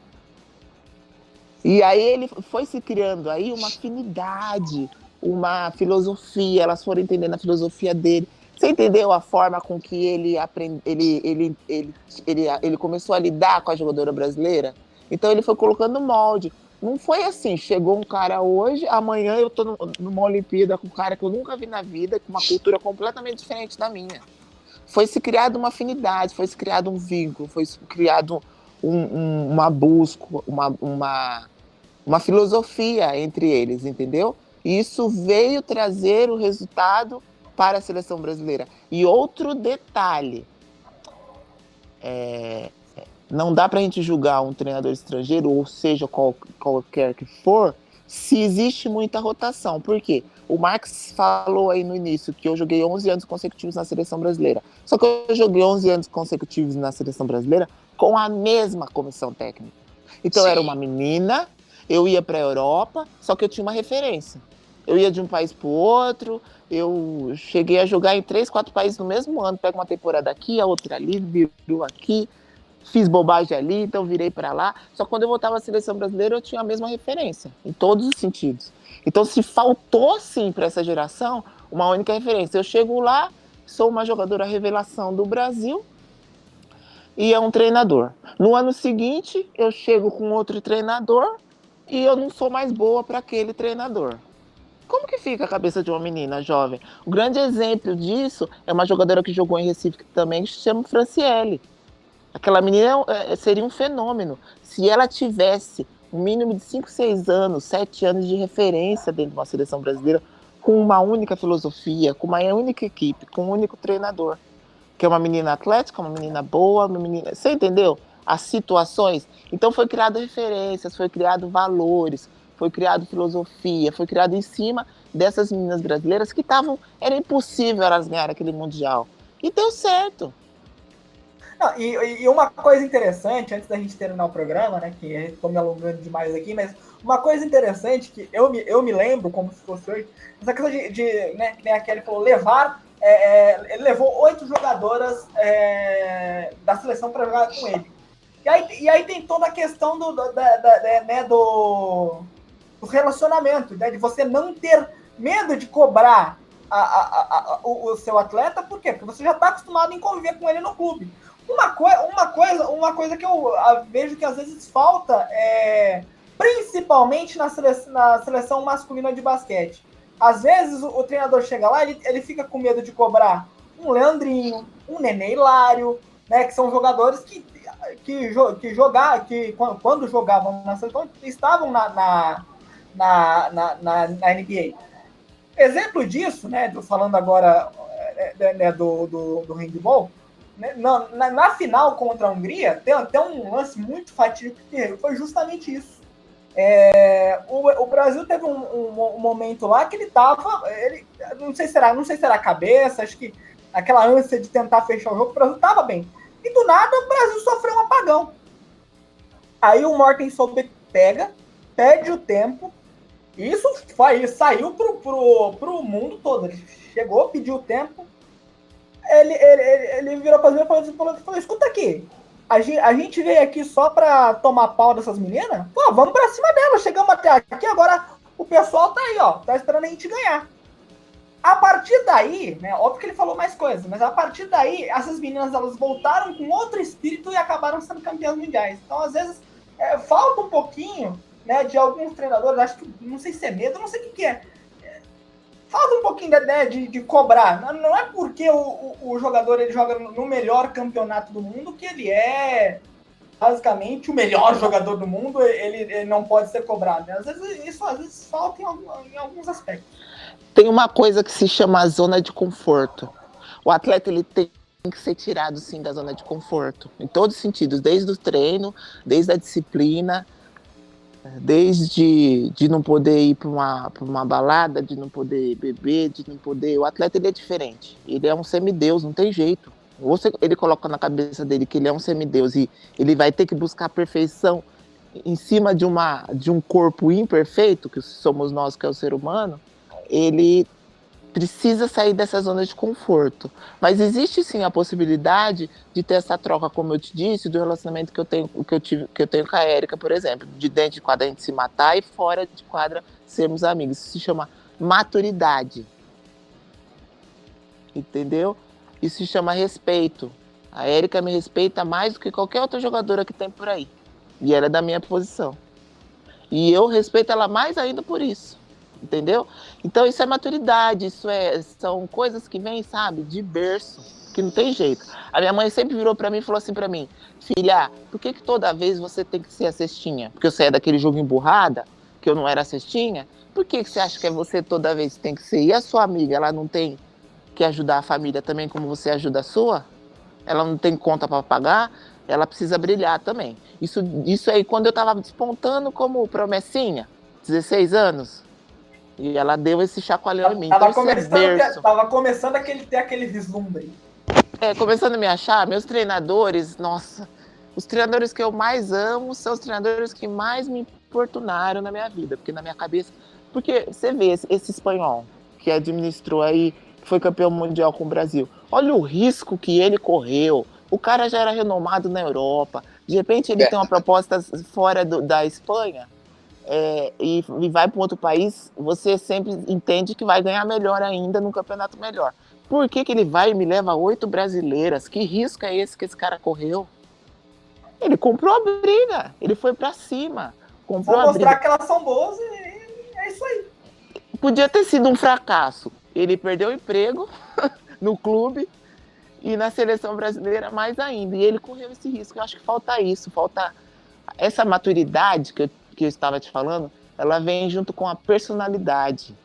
E aí ele foi se criando aí uma afinidade, uma filosofia, elas foram entendendo a filosofia dele. Você entendeu a forma com que ele começou a lidar com a jogadora brasileira? Então ele foi colocando molde. Não foi assim, chegou um cara hoje, amanhã eu tô numa Olimpíada com um cara que eu nunca vi na vida, com uma cultura completamente diferente da minha. Foi se criado uma afinidade, foi se criado um vínculo, foi se criado uma busca, uma filosofia entre eles, entendeu? E isso veio trazer o resultado para a seleção brasileira. E outro detalhe, não dá para a gente julgar um treinador estrangeiro, ou seja, qualquer que for, se existe muita rotação. Por quê? O Marcos falou aí no início que eu joguei 11 anos consecutivos na seleção brasileira. Só que eu joguei 11 anos consecutivos na seleção brasileira com a mesma comissão técnica. Então, era uma menina, eu ia para a Europa, só que eu tinha uma referência. Eu ia de um país para o outro, eu cheguei a jogar em 3, 4 países no mesmo ano. Pego uma temporada aqui, a outra ali, virou aqui, fiz bobagem ali, então virei para lá. Só que quando eu voltava à seleção brasileira, eu tinha a mesma referência, em todos os sentidos. Então, se faltou, sim, para essa geração, uma única referência. Eu chego lá, sou uma jogadora revelação do Brasil e é um treinador. No ano seguinte, eu chego com outro treinador e eu não sou mais boa para aquele treinador. Como que fica a cabeça de uma menina jovem? O grande exemplo disso é uma jogadora que jogou em Recife também, que se chama Franciele. Aquela menina seria um fenômeno. Se ela tivesse um mínimo de 5, 6 anos, 7 anos de referência dentro de uma seleção brasileira, com uma única filosofia, com uma única equipe, com um único treinador. Que é uma menina atlética, uma menina boa, uma menina... Você entendeu? As situações. Então foi criado referências, foi criado valores, foi criado filosofia, foi criado em cima dessas meninas brasileiras que era impossível elas ganharem aquele Mundial. E deu certo. Não, e uma coisa interessante, antes da gente terminar o programa, né, que a gente ficou me alongando demais aqui, mas uma coisa interessante que eu me lembro, como se fosse hoje, essa questão né, que nem a Kelly falou, ele levou 8 jogadoras da seleção para jogar com ele. E aí tem toda a questão do relacionamento, né, de você não ter medo de cobrar o seu atleta. Por quê? Porque você já está acostumado em conviver com ele no clube. Uma coisa que eu vejo que às vezes falta, principalmente na seleção masculina de basquete. Às vezes o treinador chega lá, ele fica com medo de cobrar um Leandrinho, um Nenê Hilário, né, que são jogadores que quando jogavam na seleção estavam na NBA. Exemplo disso, né, falando agora do handball, né, na final contra a Hungria, tem até um lance muito fatídico que foi justamente isso. O Brasil teve um momento lá que ele não sei se era a cabeça, acho que aquela ânsia de tentar fechar o jogo, o Brasil estava bem. E do nada o Brasil sofreu um apagão. Aí o Morten Solberg perde o tempo. Isso saiu pro mundo todo. Ele chegou, pediu tempo. ele virou pra mim e falou, escuta aqui, a gente veio aqui só pra tomar pau dessas meninas? Pô, vamos pra cima delas, chegamos até aqui, agora o pessoal tá aí, ó, tá esperando a gente ganhar. A partir daí, né, óbvio que ele falou mais coisas, mas a partir daí, essas meninas, elas voltaram com outro espírito e acabaram sendo campeãs mundiais. Então, às vezes, falta um pouquinho, né, de alguns treinadores, acho que, não sei se é medo, não sei o que é. Falta um pouquinho de cobrar. Não é porque o jogador ele joga no melhor campeonato do mundo que ele é basicamente o melhor jogador do mundo, ele não pode ser cobrado. Às vezes falta em alguns aspectos. Tem uma coisa que se chama zona de conforto. O atleta ele tem que ser tirado, sim, da zona de conforto. Em todos os sentidos, desde o treino, desde a disciplina, desde de não poder ir para uma balada, de não poder beber, de não poder... O atleta ele é diferente. Ele é um semideus, não tem jeito. Ou ele coloca na cabeça dele que ele é um semideus e ele vai ter que buscar a perfeição em cima de um corpo imperfeito, que somos nós, que é o ser humano, ele precisa sair dessa zona de conforto. Mas existe sim a possibilidade de ter essa troca, como eu te disse, do relacionamento que eu tenho com a Érica, por exemplo, de dentro de quadra a gente se matar e fora de quadra sermos amigos. Isso se chama maturidade. Entendeu? Isso se chama respeito. A Érica me respeita mais do que qualquer outra jogadora que tem por aí. E ela é da minha posição. E eu respeito ela mais ainda por isso. Entendeu? Então isso é maturidade, são coisas que vêm, sabe, de berço, que não tem jeito. A minha mãe sempre virou pra mim e falou assim pra mim: filha, por que toda vez você tem que ser a cestinha? Porque eu saía daquele jogo emburrada, que eu não era a cestinha, por que você acha que é você toda vez que tem que ser? E a sua amiga, ela não tem que ajudar a família também como você ajuda a sua? Ela não tem conta pra pagar? Ela precisa brilhar também. Isso aí, quando eu tava despontando como promessinha, 16 anos, e ela deu esse chacoalhão em mim. Tava começando a ter aquele vislumbre. Começando a me achar, meus treinadores, nossa, os treinadores que eu mais amo são os treinadores que mais me importunaram na minha vida, porque na minha cabeça, porque você vê esse espanhol que administrou aí, que foi campeão mundial com o Brasil, olha o risco que ele correu, o cara já era renomado na Europa, de repente ele tem uma proposta fora da Espanha, e vai para um outro país, você sempre entende que vai ganhar melhor ainda num campeonato melhor. Por que ele vai e me leva 8 brasileiras? Que risco é esse que esse cara correu? Ele comprou a briga, ele foi para cima. Comprou Vou mostrar que elas são boas e é isso aí. Podia ter sido um fracasso. Ele perdeu o emprego no clube e na seleção brasileira mais ainda. E ele correu esse risco. Eu acho que falta isso, falta essa maturidade que eu estava te falando, ela vem junto com a personalidade,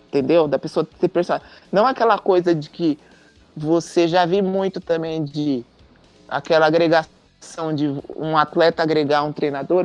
entendeu? Da pessoa ter personalidade. Não aquela coisa de que você já vi muito também de aquela agregação de um atleta agregar um treinador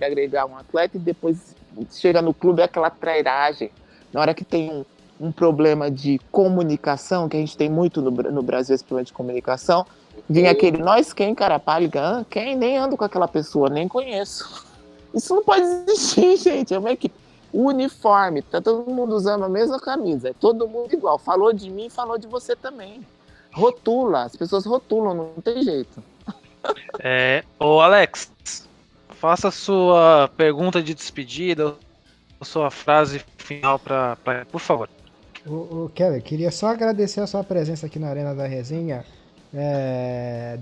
agregar um atleta e depois chega no clube aquela trairagem. Na hora que tem um problema de comunicação, que a gente tem muito no Brasil esse problema de comunicação, vem aquele nós quem, cara pálida, quem? Nem ando com aquela pessoa, nem conheço. Isso não pode existir, gente. É uma equipe uniforme. Tá todo mundo usando a mesma camisa. É todo mundo igual. Falou de mim, falou de você também. Rotula. As pessoas rotulam, não tem jeito. Ô Alex, faça a sua pergunta de despedida, a sua frase final por favor. O Keller, queria só agradecer a sua presença aqui na Arena da Resenha.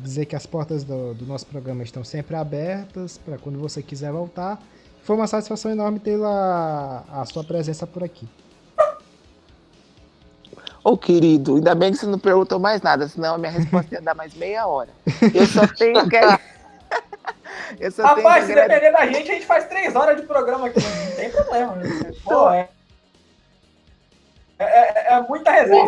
Dizer que as portas do nosso programa estão sempre abertas para quando você quiser voltar. Foi uma satisfação enorme ter a sua presença por aqui. Ô querido, ainda bem que você não perguntou mais nada, senão a minha resposta ia dar mais meia hora. Eu só tenho que... Rapaz, se depender da gente, a gente faz 3 horas de programa aqui, não tem problema. Pô, é muita resenha.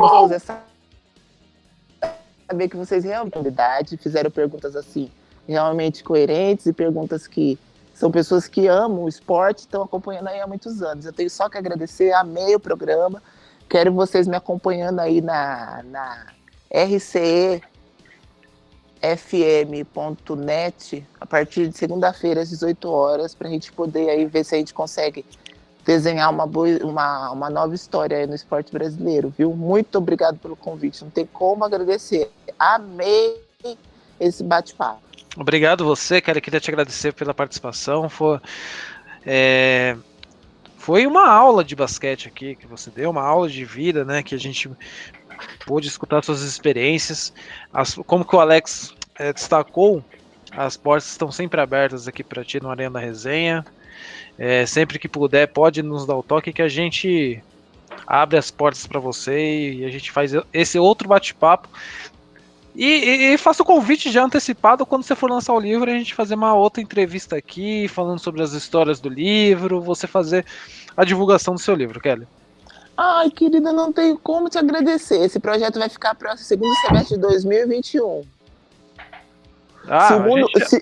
Saber que vocês realmente fizeram perguntas assim, realmente coerentes e perguntas que são pessoas que amam o esporte, estão acompanhando aí há muitos anos. Eu tenho só que agradecer, amei o programa, quero vocês me acompanhando aí na rcefm.net a partir de segunda-feira às 18 horas, para a gente poder aí ver se a gente consegue desenhar uma nova história aí no esporte brasileiro, viu? Muito obrigado pelo convite, não tem como agradecer. Amei esse bate-papo. Obrigado você, cara. Queria te agradecer pela participação. Foi uma aula de basquete aqui que você deu, uma aula de vida, né? Que a gente pôde escutar suas experiências. Como que o Alex destacou, as portas estão sempre abertas aqui para ti no Arena da Resenha. Sempre que puder, pode nos dar o toque que a gente abre as portas para você e a gente faz esse outro bate-papo. E faço o convite já antecipado quando você for lançar o livro, a gente fazer uma outra entrevista aqui, falando sobre as histórias do livro, você fazer a divulgação do seu livro, Kelly. Ai, querida, não tenho como te agradecer. Esse projeto vai ficar para o segundo semestre de 2021.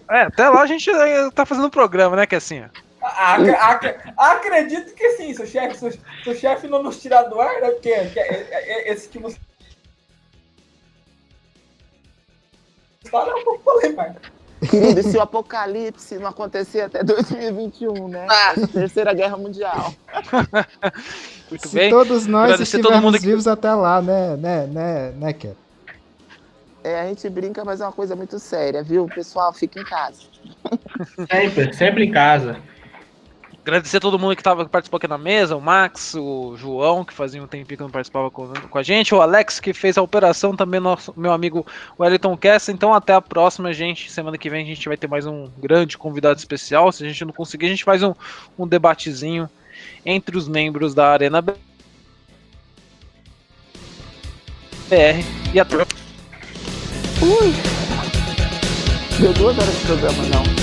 Até lá a gente tá fazendo um programa, né, que assim, acredito que sim, seu chefe não nos tira do ar, né? Porque esse que você fala é um pouco polêmico. Querido, se o apocalipse não acontecer até 2021, né? Essa terceira guerra mundial. Muito Se bem. todos nós Agradecer todo estivermos mundo vivos até lá, né, Kelly? A gente brinca, mas é uma coisa muito séria, viu? Pessoal, fica em casa. Sempre em casa. Agradecer a todo mundo que participou aqui na mesa, o Max, o João, que fazia um tempinho que não participava com a gente, o Alex, que fez a operação, também meu amigo Wellington Kessa. Então até a próxima, gente. Semana que vem a gente vai ter mais um grande convidado especial. Se a gente não conseguir, a gente faz um debatezinho entre os membros da Arena BR. E até. Deu 2 horas de programa, não.